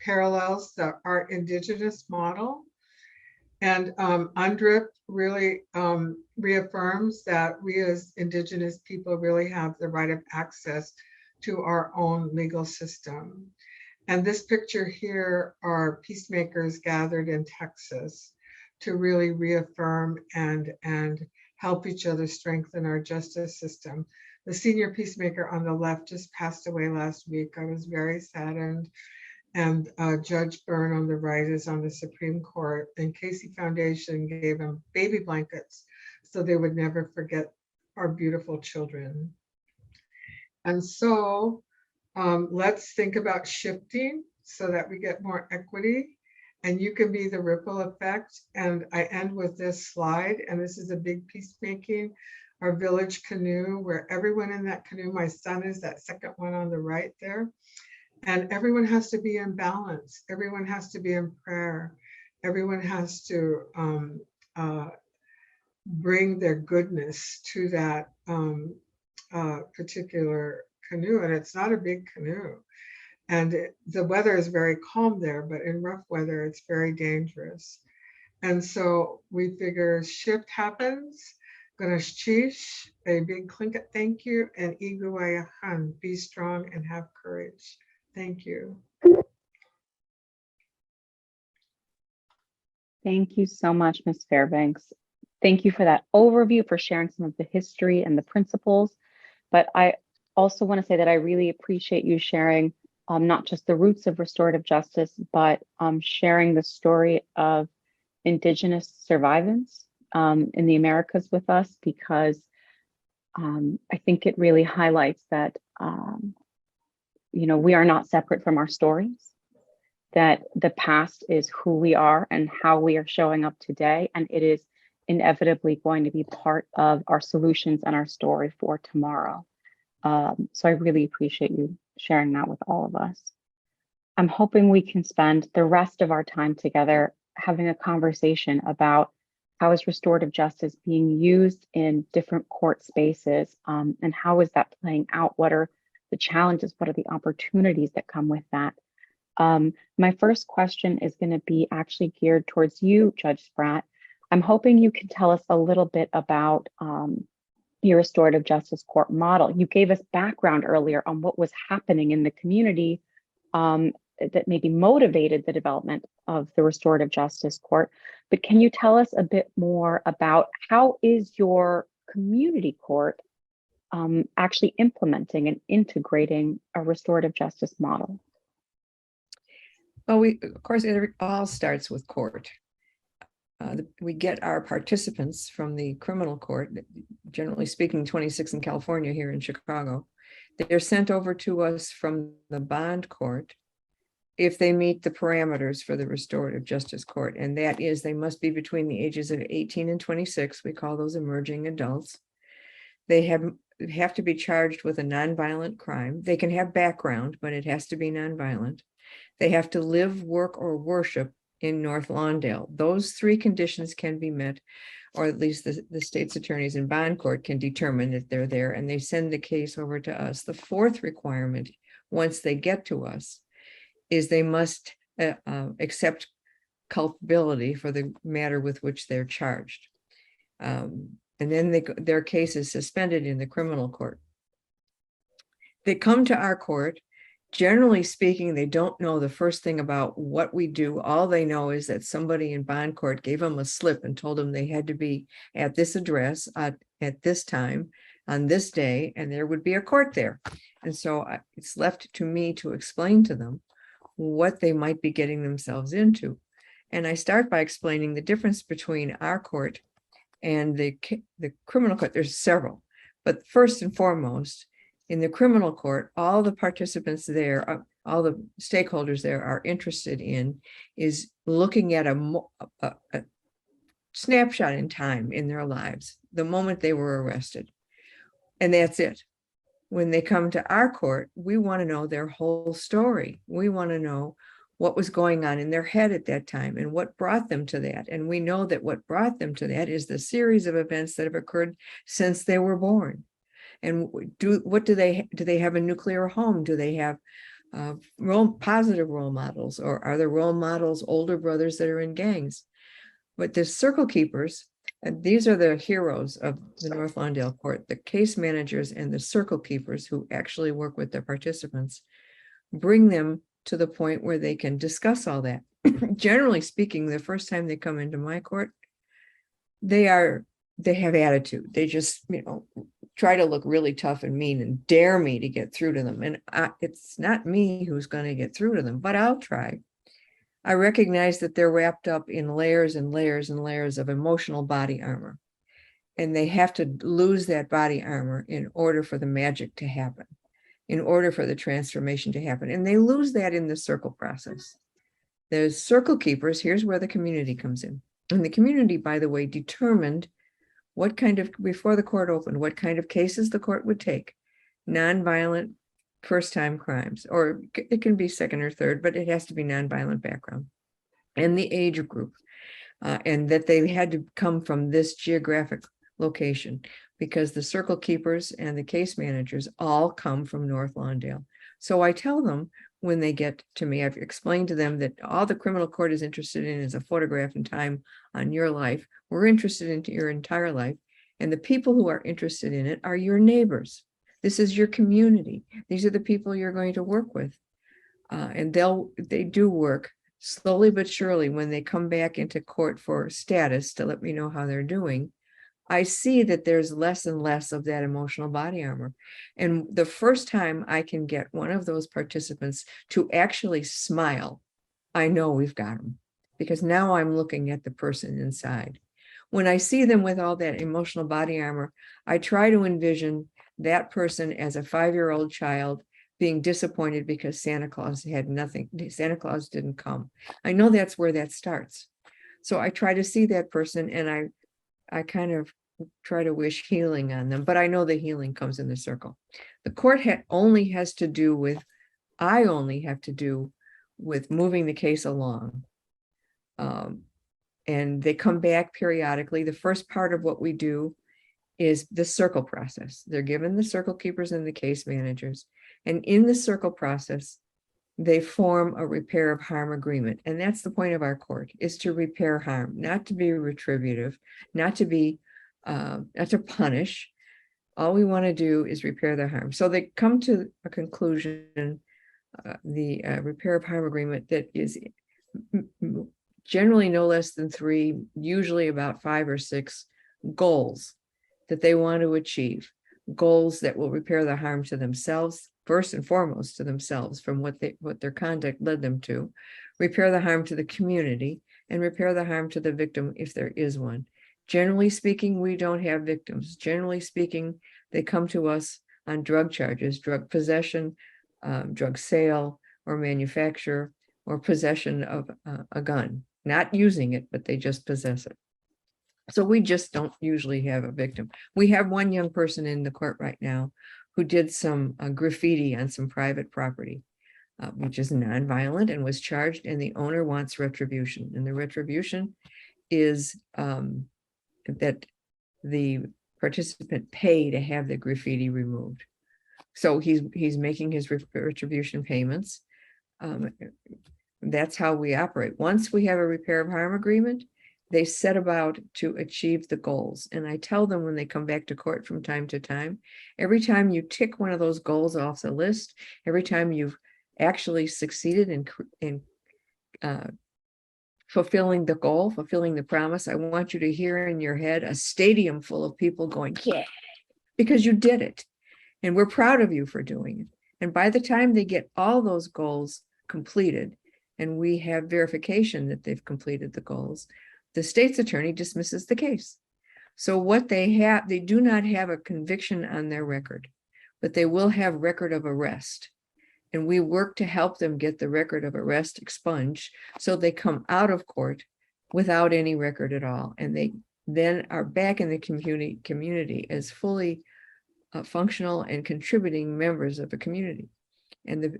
parallels our indigenous model. And UNDRIP really reaffirms that we as indigenous people really have the right of access to our own legal system. And this picture here are peacemakers gathered in Texas to really reaffirm and help each other strengthen our justice system. The senior peacemaker on the left just passed away last week. I was very saddened. And Judge Byrne on the right is on the Supreme Court. And Casey Foundation gave them baby blankets so they would never forget our beautiful children. And so let's think about shifting so that we get more equity. And you can be the ripple effect. And I end with this slide. And this is a big peacemaking, our village canoe, where everyone in that canoe, my son is that second one on the right there. And everyone has to be in balance. Everyone has to be in prayer. Everyone has to bring their goodness to that particular canoe. And it's not a big canoe. And the weather is very calm there, but in rough weather, it's very dangerous. And so we figure shift happens. Ganesh Chish, a big clinket thank you, and Iguayahan, be strong and have courage. Thank you. Thank you so much, Ms. Fairbanks. Thank you for that overview, for sharing some of the history and the principles. But I also want to say that I really appreciate you sharing not just the roots of restorative justice, but sharing the story of Indigenous survivance in the Americas with us, because I think it really highlights that we are not separate from our stories, that the past is who we are and how we are showing up today, and it is inevitably going to be part of our solutions and our story for tomorrow. So I really appreciate you sharing that with all of us. I'm hoping we can spend the rest of our time together having a conversation about how is restorative justice being used in different court spaces, and how is that playing out? What are the challenges? What are the opportunities that come with that? My first question is going to be actually geared towards you, Judge Spratt. I'm hoping you can tell us a little bit about your restorative justice court model. You gave us background earlier on what was happening in the community that maybe motivated the development of the restorative justice court. But can you tell us a bit more about how is your community court actually implementing and integrating a restorative justice model? Well, of course, it all starts with court. We get our participants from the criminal court, generally speaking, 26 in California, here in Chicago. They're sent over to us from the bond court if they meet the parameters for the restorative justice court. And that is, they must be between the ages of 18 and 26. We call those emerging adults. They have to be charged with a nonviolent crime. They can have background, but it has to be nonviolent. They have to live, work, or worship in North Lawndale. Those three conditions can be met, or at least the state's attorneys in bond court can determine that they're there, and they send the case over to us. The fourth requirement, once they get to us, is they must accept culpability for the matter with which they're charged. And then their case is suspended in the criminal court. They come to our court. Generally speaking, they don't know the first thing about what we do. All they know is that somebody in bond court gave them a slip and told them they had to be at this address at this time on this day, and there would be a court there. And so it's left to me to explain to them what they might be getting themselves into. And I start by explaining the difference between our court and the criminal court. There's several, but first and foremost, in the criminal court, all the participants there, all the stakeholders there are interested in is looking at a snapshot in time in their lives, the moment they were arrested. And that's it. When they come to our court, we want to know their whole story. We want to know what was going on in their head at that time and what brought them to that. And we know that what brought them to that is the series of events that have occurred since they were born. And do they have a nuclear home? Do they have positive role models, or are the role models older brothers that are in gangs? But the circle keepers, and these are the heroes of the North Lawndale court, the case managers and the circle keepers who actually work with the participants, bring them to the point where they can discuss all that. Generally speaking, the first time they come into my court, they have attitude. They just, try to look really tough and mean and dare me to get through to them. And it's not me who's going to get through to them, but I'll try. I recognize that they're wrapped up in layers and layers and layers of emotional body armor. And they have to lose that body armor in order for the magic to happen, in order for the transformation to happen. And they lose that in the circle process. There's circle keepers. Here's where the community comes in. And the community, by the way, determined what kind of, before the court opened, what kind of cases the court would take. Nonviolent first-time crimes, or it can be second or third, but it has to be nonviolent background. And the age group, and that they had to come from this geographic location, because the circle keepers and the case managers all come from North Lawndale. So I tell them when they get to me, I've explained to them that all the criminal court is interested in is a photograph in time on your life. We're interested in your entire life. And the people who are interested in it are your neighbors. This is your community. These are the people you're going to work with. And they do work slowly but surely. When they come back into court for status to let me know how they're doing, I see that there's less and less of that emotional body armor. And the first time I can get one of those participants to actually smile, I know we've got them, because now I'm looking at the person inside. When I see them with all that emotional body armor, I try to envision that person as a 5-year-old child being disappointed because Santa Claus had nothing. Santa Claus didn't come. I know that's where that starts. So I try to see that person, and I kind of try to wish healing on them, but I know the healing comes in the circle. The court only have to do with moving the case along. And they come back periodically. The first part of what we do is the circle process. They're given the circle keepers and the case managers. And in the circle process, they form a repair of harm agreement. And that's the point of our court, is to repair harm, not to be retributive, not to punish. All we want to do is repair the harm. So they come to a conclusion, the repair of harm agreement that is generally no less than 3, usually about 5 or 6 goals that they want to achieve. Goals that will repair the harm to themselves, first and foremost to themselves, from what their conduct led them to, repair the harm to the community, and repair the harm to the victim if there is one. Generally speaking, we don't have victims. Generally speaking, they come to us on drug charges, drug possession, drug sale or manufacture, or possession of a gun. Not using it, but they just possess it. So we just don't usually have a victim. We have one young person in the court right now who did some graffiti on some private property. which is nonviolent and was charged, and the owner wants retribution. And the retribution is that the participant pay to have the graffiti removed. So he's making his retribution payments. That's how we operate. Once we have a repair of harm agreement, they set about to achieve the goals. And I tell them when they come back to court from time to time, every time you tick one of those goals off the list, every time you've actually succeeded in fulfilling the goal, fulfilling the promise, I want you to hear in your head a stadium full of people going, yeah, because you did it. And we're proud of you for doing it. And by the time they get all those goals completed, and we have verification that they've completed the goals, the state's attorney dismisses the case. So what they have, they do not have a conviction on their record, but they will have record of arrest. And we work to help them get the record of arrest expunged so they come out of court without any record at all. And they then are back in the community as fully functional and contributing members of a community. And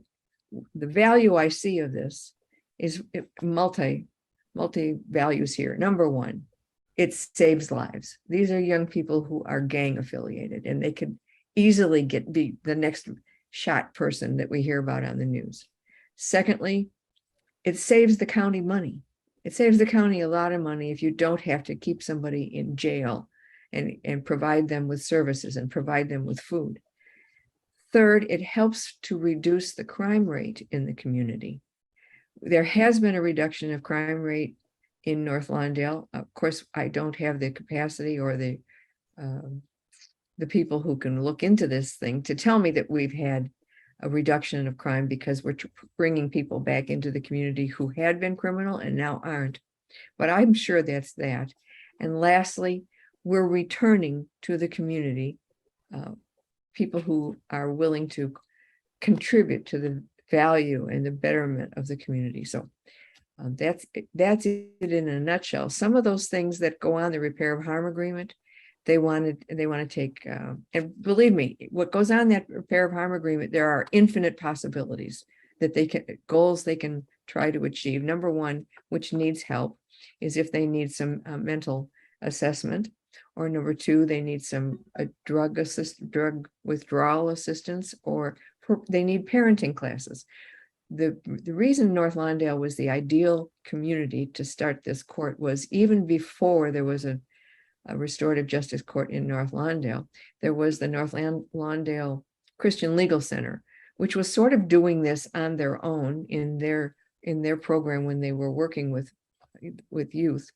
the value I see of this is multi values here. Number one, it saves lives. These are young people who are gang affiliated, and they could easily be the next shot person that we hear about on the news. Secondly, it saves the county money. It saves the county a lot of money if you don't have to keep somebody in jail and provide them with services and provide them with food. Third, it helps to reduce the crime rate in the community. There has been a reduction of crime rate in North Lawndale. Of course, I don't have the capacity or the people who can look into this thing to tell me that we've had a reduction of crime, because we're bringing people back into the community who had been criminal and now aren't. But I'm sure that's that. And lastly, we're returning to the community people who are willing to contribute to the value and the betterment of the community. So that's it in a nutshell. Some of those things that go on the repair of harm agreement, they want to take, and believe me, what goes on that repair of harm agreement, there are infinite possibilities that goals they can try to achieve. Number one, which needs help, is if they need some mental assessment, or number two, they need some drug withdrawal assistance, or they need parenting classes. The reason North Lawndale was the ideal community to start this court was even before there was a restorative justice court in North Lawndale, there was the North Lawndale Christian Legal Center, which was sort of doing this on their own in their program when they were working with youth.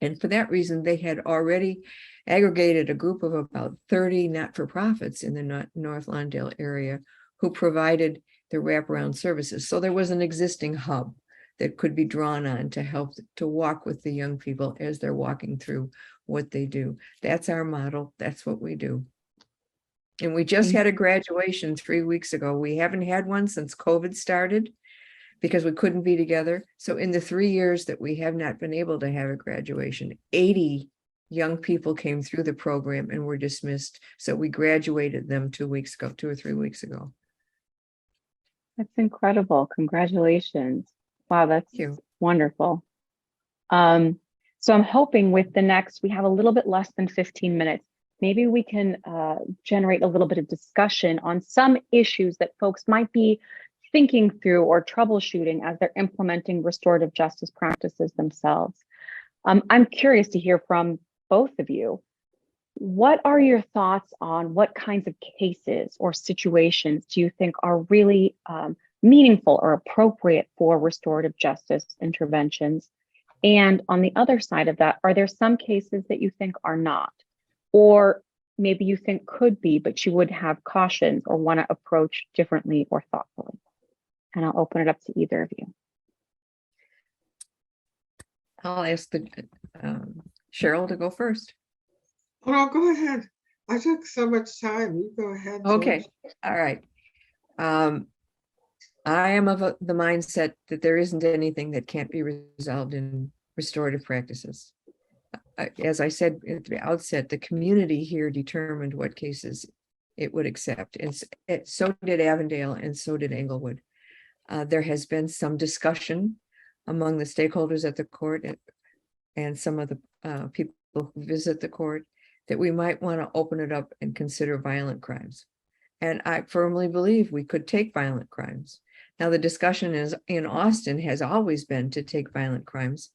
And for that reason, they had already aggregated a group of about 30 not-for-profits in the North Lawndale area who provided the wraparound services. So there was an existing hub that could be drawn on to help to walk with the young people as they're walking through what they do. That's our model. That's what we do. And we just had a graduation 3 weeks ago. We haven't had one since COVID started because we couldn't be together. So in the 3 years that we have not been able to have a graduation, 80 young people came through the program and were dismissed. So we graduated them 2 or 3 weeks ago. That's incredible. Congratulations. Wow, that's wonderful. So I'm hoping with the next, we have a little bit less than 15 minutes. Maybe we can generate a little bit of discussion on some issues that folks might be thinking through or troubleshooting as they're implementing restorative justice practices themselves. I'm curious to hear from both of you. What are your thoughts on what kinds of cases or situations do you think are really meaningful or appropriate for restorative justice interventions? And on the other side of that, are there some cases that you think are not, or maybe you think could be, but you would have cautions or want to approach differently or thoughtfully? And I'll open it up to either of you. I'll ask Cheryl to go first. Oh, no, go ahead. I took so much time. You go ahead. Okay. All right. I am of the mindset that there isn't anything that can't be resolved in restorative practices. As I said at the outset, the community here determined what cases it would accept. And so did Avondale, and so did Englewood. There has been some discussion among the stakeholders at the court and some of the people who visit the court that we might want to open it up and consider violent crimes. And I firmly believe we could take violent crimes. Now, the discussion is in Austin has always been to take violent crimes.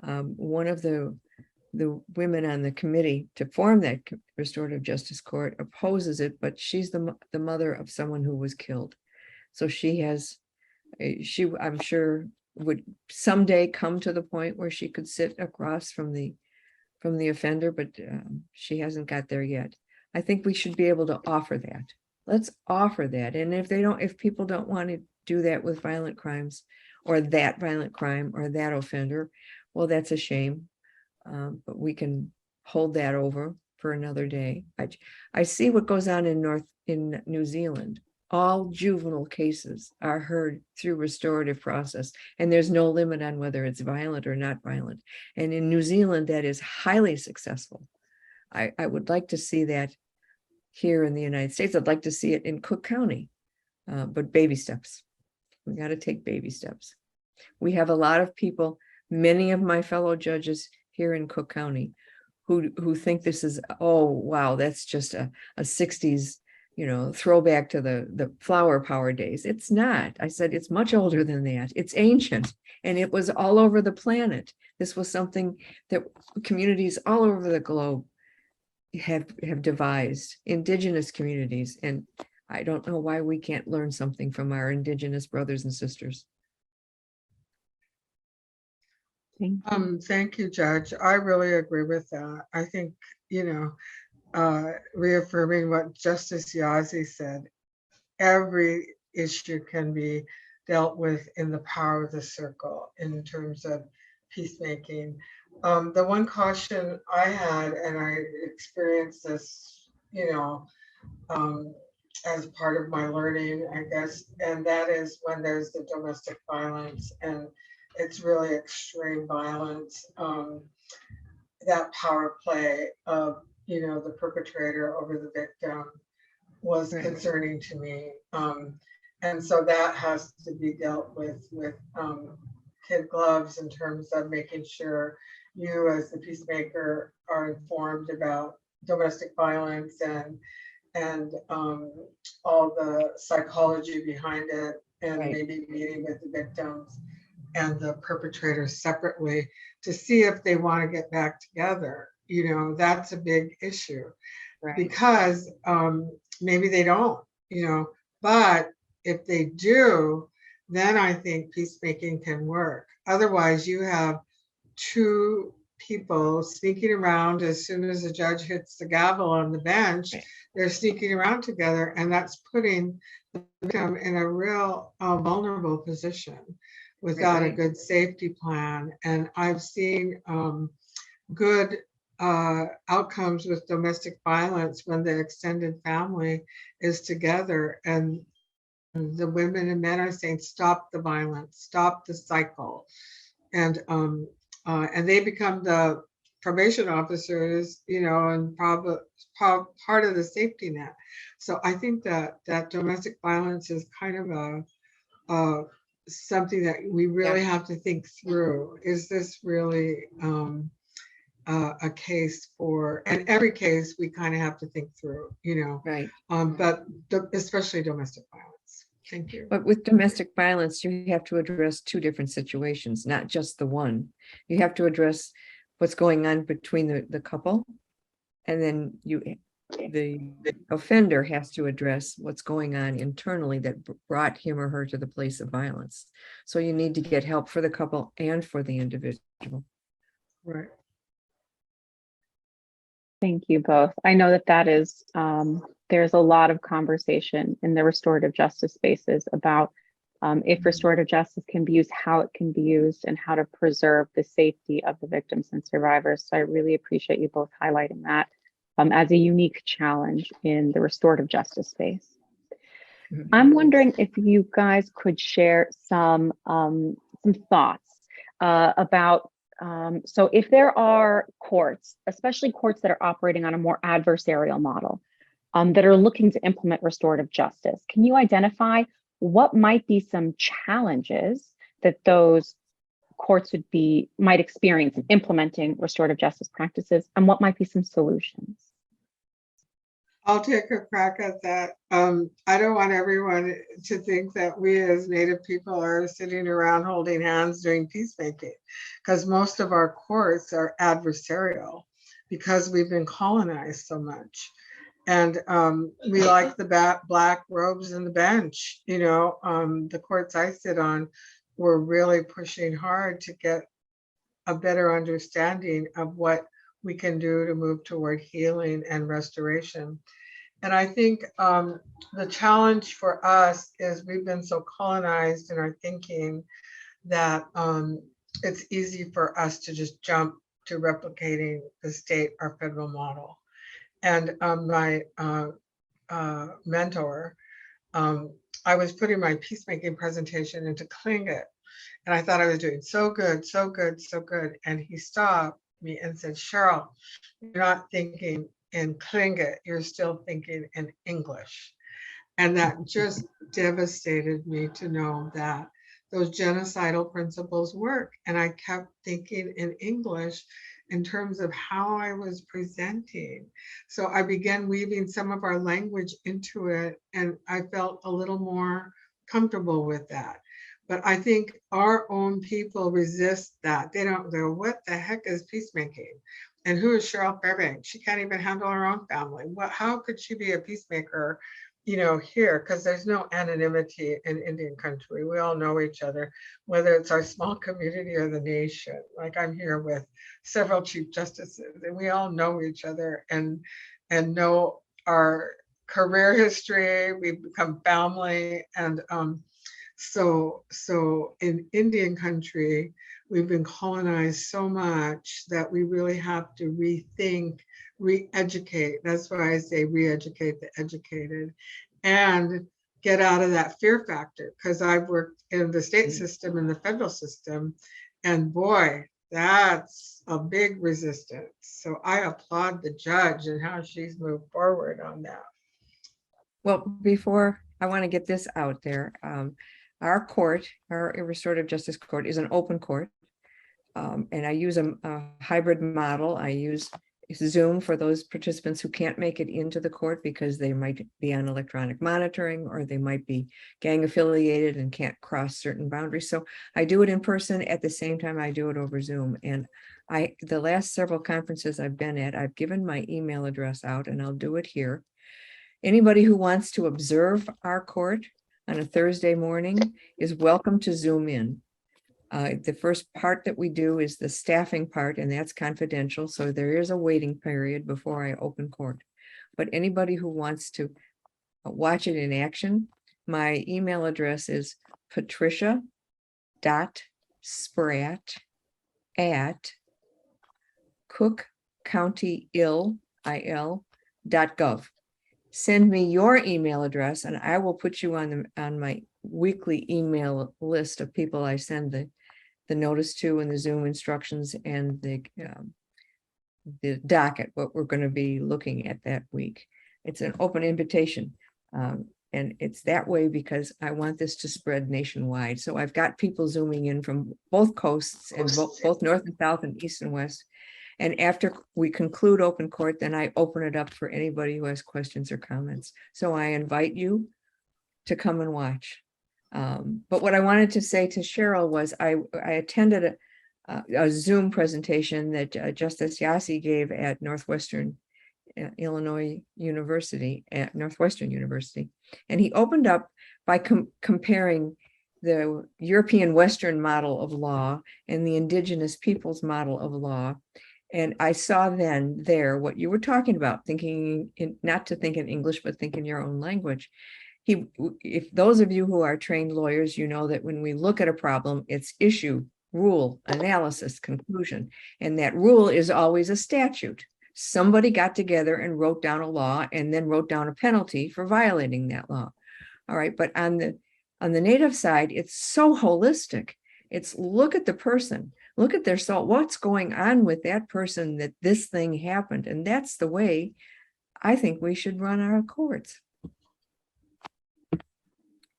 One of the women on the committee to form that restorative justice court opposes it, but she's the mother of someone who was killed. So I'm sure would someday come to the point where she could sit across from the offender, but she hasn't got there yet. I think we should be able to offer that. Let's offer that. And if people don't want to do that with violent crimes or that violent crime or that offender, well, that's a shame. But we can hold that over for another day. I see what goes on in New Zealand. All juvenile cases are heard through restorative process, and there's no limit on whether it's violent or not violent. And in New Zealand, that is highly successful. I would like to see that here in the United States. I'd like to see it in Cook County, but baby steps. We got to take baby steps. We have a lot of people, many of my fellow judges here in Cook County, who think this is, oh, wow, that's just a 60s, throwback to the flower power days. It's not. I said, it's much older than that. It's ancient, and it was all over the planet. This was something that communities all over the globe have devised, indigenous communities. And I don't know why we can't learn something from our indigenous brothers and sisters. Thank you, Judge. I really agree with that. I think, reaffirming what Justice Yazzie said, every issue can be dealt with in the power of the circle in terms of peacemaking. The one caution I had, and I experienced this, as part of my learning, I guess, and that is when there's the domestic violence and it's really extreme violence, that power play of, the perpetrator over the victim was concerning to me. And so that has to be dealt with kid gloves in terms of making sure you as the peacemaker are informed about domestic violence and all the psychology behind it, and maybe meeting with the victims and the perpetrators separately to see if they want to get back together. That's a big issue, because maybe they don't, but if they do, then I think peacemaking can work. Otherwise, you have two people sneaking around as soon as the judge hits the gavel on the bench, they're sneaking around together, and that's putting the victim in a real vulnerable position without a good safety plan. And I've seen good outcomes with domestic violence when the extended family is together and the women and men are saying, stop the violence, stop the cycle. And they become the probation officers, and probably part of the safety net. So I think that domestic violence is kind of something that we really have to think through. Is this really a case for, and every case we kind of have to think through, but especially domestic violence. Thank you. But with domestic violence, you have to address two different situations, not just the one. You have to address what's going on between the couple, and then the offender has to address what's going on internally that brought him or her to the place of violence. So you need to get help for the couple and for the individual. Right. Thank you both. I know that is, there's a lot of conversation in the restorative justice spaces about if restorative justice can be used, how it can be used, and how to preserve the safety of the victims and survivors. So I really appreciate you both highlighting that as a unique challenge in the restorative justice space. I'm wondering if you guys could share some thoughts about, so if there are courts, especially courts that are operating on a more adversarial model, that are looking to implement restorative justice, can you identify what might be some challenges that those courts might experience in implementing restorative justice practices, and what might be some solutions? I'll take a crack at that. I don't want everyone to think that we as Native people are sitting around holding hands doing peacemaking, because most of our courts are adversarial because we've been colonized so much. And we like the black robes and the bench. The courts I sit on were really pushing hard to get a better understanding of what we can do to move toward healing and restoration. And I think the challenge for us is we've been so colonized in our thinking that it's easy for us to just jump to replicating the state or federal model. And my mentor, I was putting my peacemaking presentation into Tlingit, and I thought I was doing so good, so good, so good. And he stopped me and said, Cheryl, you're not thinking in Tlingit, you're still thinking in English. And that just devastated me to know that those genocidal principles work. And I kept thinking in English in terms of how I was presenting. So I began weaving some of our language into it, and I felt a little more comfortable with that. But I think our own people resist that. They don't go, what the heck is peacemaking? And who is Cheryl Fairbanks? She can't even handle her own family. How could she be a peacemaker, here? Because there's no anonymity in Indian country. We all know each other, whether it's our small community or the nation. Like I'm here with several chief justices, and we all know each other and know our career history. We've become family, and so in Indian country, we've been colonized so much that we really have to rethink, re-educate. That's why I say re-educate the educated, and get out of that fear factor. Because I've worked in the state system and the federal system, and boy, that's a big resistance. So I applaud the judge and how she's moved forward on that. Well, before I want to get this out there, our court, our restorative justice court, is an open court. And I use a hybrid model. I use Zoom for those participants who can't make it into the court because they might be on electronic monitoring, or they might be gang affiliated and can't cross certain boundaries. So I do it in person. At the same time, I do it over Zoom. And the last several conferences I've been at, I've given my email address out, and I'll do it here. Anybody who wants to observe our court on a Thursday morning is welcome to Zoom in. The first part that we do is the staffing part, and that's confidential. So there is a waiting period before I open court. But anybody who wants to watch it in action, my email address is patricia.spratt@cookcountyil.gov. Send me your email address, and I will put you on my weekly email list of people I send the notice to, and the Zoom instructions, and the docket, what we're going to be looking at that week. It's an open invitation. And it's that way because I want this to spread nationwide. So I've got people Zooming in from both coasts, and both north and south and east and west. And after we conclude open court, then I open it up for anybody who has questions or comments. So I invite you to come and watch. But what I wanted to say to Cheryl was I attended a Zoom presentation that Justice Yasi gave at Northwestern University, and he opened up by comparing the European Western model of law and the indigenous peoples model of law. And I saw then there what you were talking about, not to think in English, but think in your own language. If those of you who are trained lawyers, you know that when we look at a problem, it's issue, rule, analysis, conclusion. And that rule is always a statute. Somebody got together and wrote down a law and then wrote down a penalty for violating that law. All right. But on the Native side, it's so holistic. It's look at the person, look at their soul, what's going on with that person that this thing happened. And that's the way I think we should run our courts.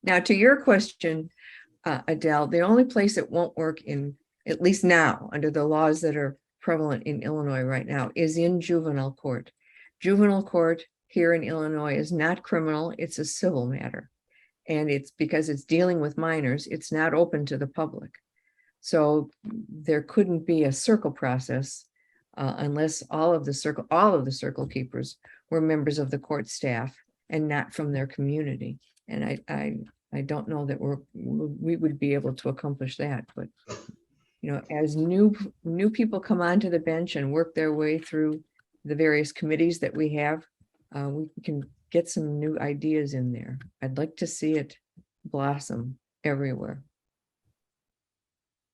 Now, to your question, Adele, the only place it won't work in, at least now, under the laws that are prevalent in Illinois right now, is in juvenile court. Juvenile court here in Illinois is not criminal, it's a civil matter. And it's because it's dealing with minors, it's not open to the public. So there couldn't be a circle process unless all of the circle keepers were members of the court staff and not from their community. And I don't know that we would be able to accomplish that, but you know, as new people come onto the bench and work their way through the various committees that we have, we can get some new ideas in there. I'd like to see it blossom everywhere.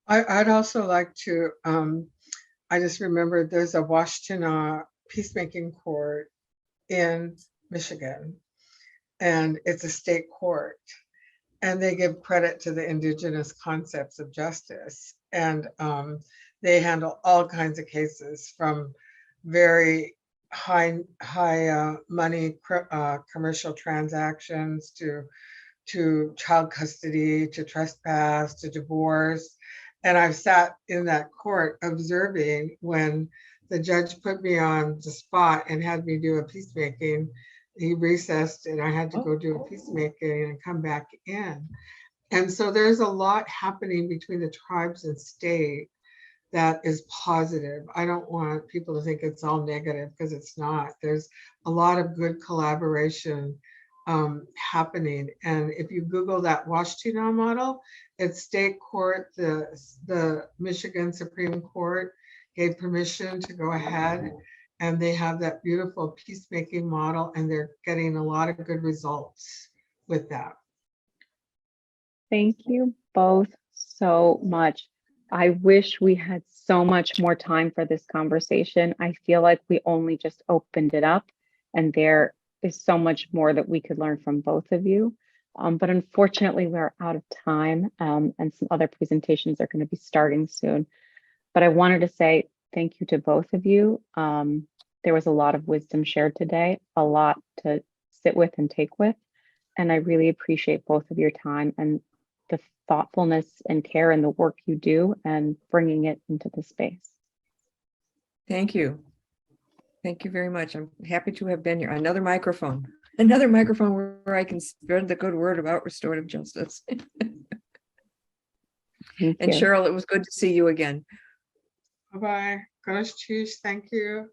I'd also like to, I just remembered there's a Washtenaw peacemaking court in Michigan, and it's a state court, and they give credit to the indigenous concepts of justice. And they handle all kinds of cases, from very high money commercial transactions to child custody, to trespass, to divorce. And I've sat in that court observing when the judge put me on the spot and had me do a peacemaking. He recessed and I had to go do a peacemaking and come back in. And so there's a lot happening between the tribes and state that is positive. I don't want people to think it's all negative, because it's not. There's a lot of good collaboration happening. And if you Google that Washtenaw model, it's state court, the Michigan Supreme Court gave permission to go ahead, and they have that beautiful peacemaking model, and they're getting a lot of good results with that. Thank you both so much. I wish we had so much more time for this conversation. I feel like we only just opened it up, and there is so much more that we could learn from both of you. But unfortunately, we're out of time, and some other presentations are going to be starting soon. But I wanted to say thank you to both of you. There was a lot of wisdom shared today, a lot to sit with and take with. And I really appreciate both of your time and the thoughtfulness and care and the work you do and bringing it into the space. Thank you. Thank you very much. I'm happy to have been here. Another microphone where I can spread the good word about restorative justice. And Cheryl, it was good to see you again. Bye-bye. Gosh, cheese. Thank you.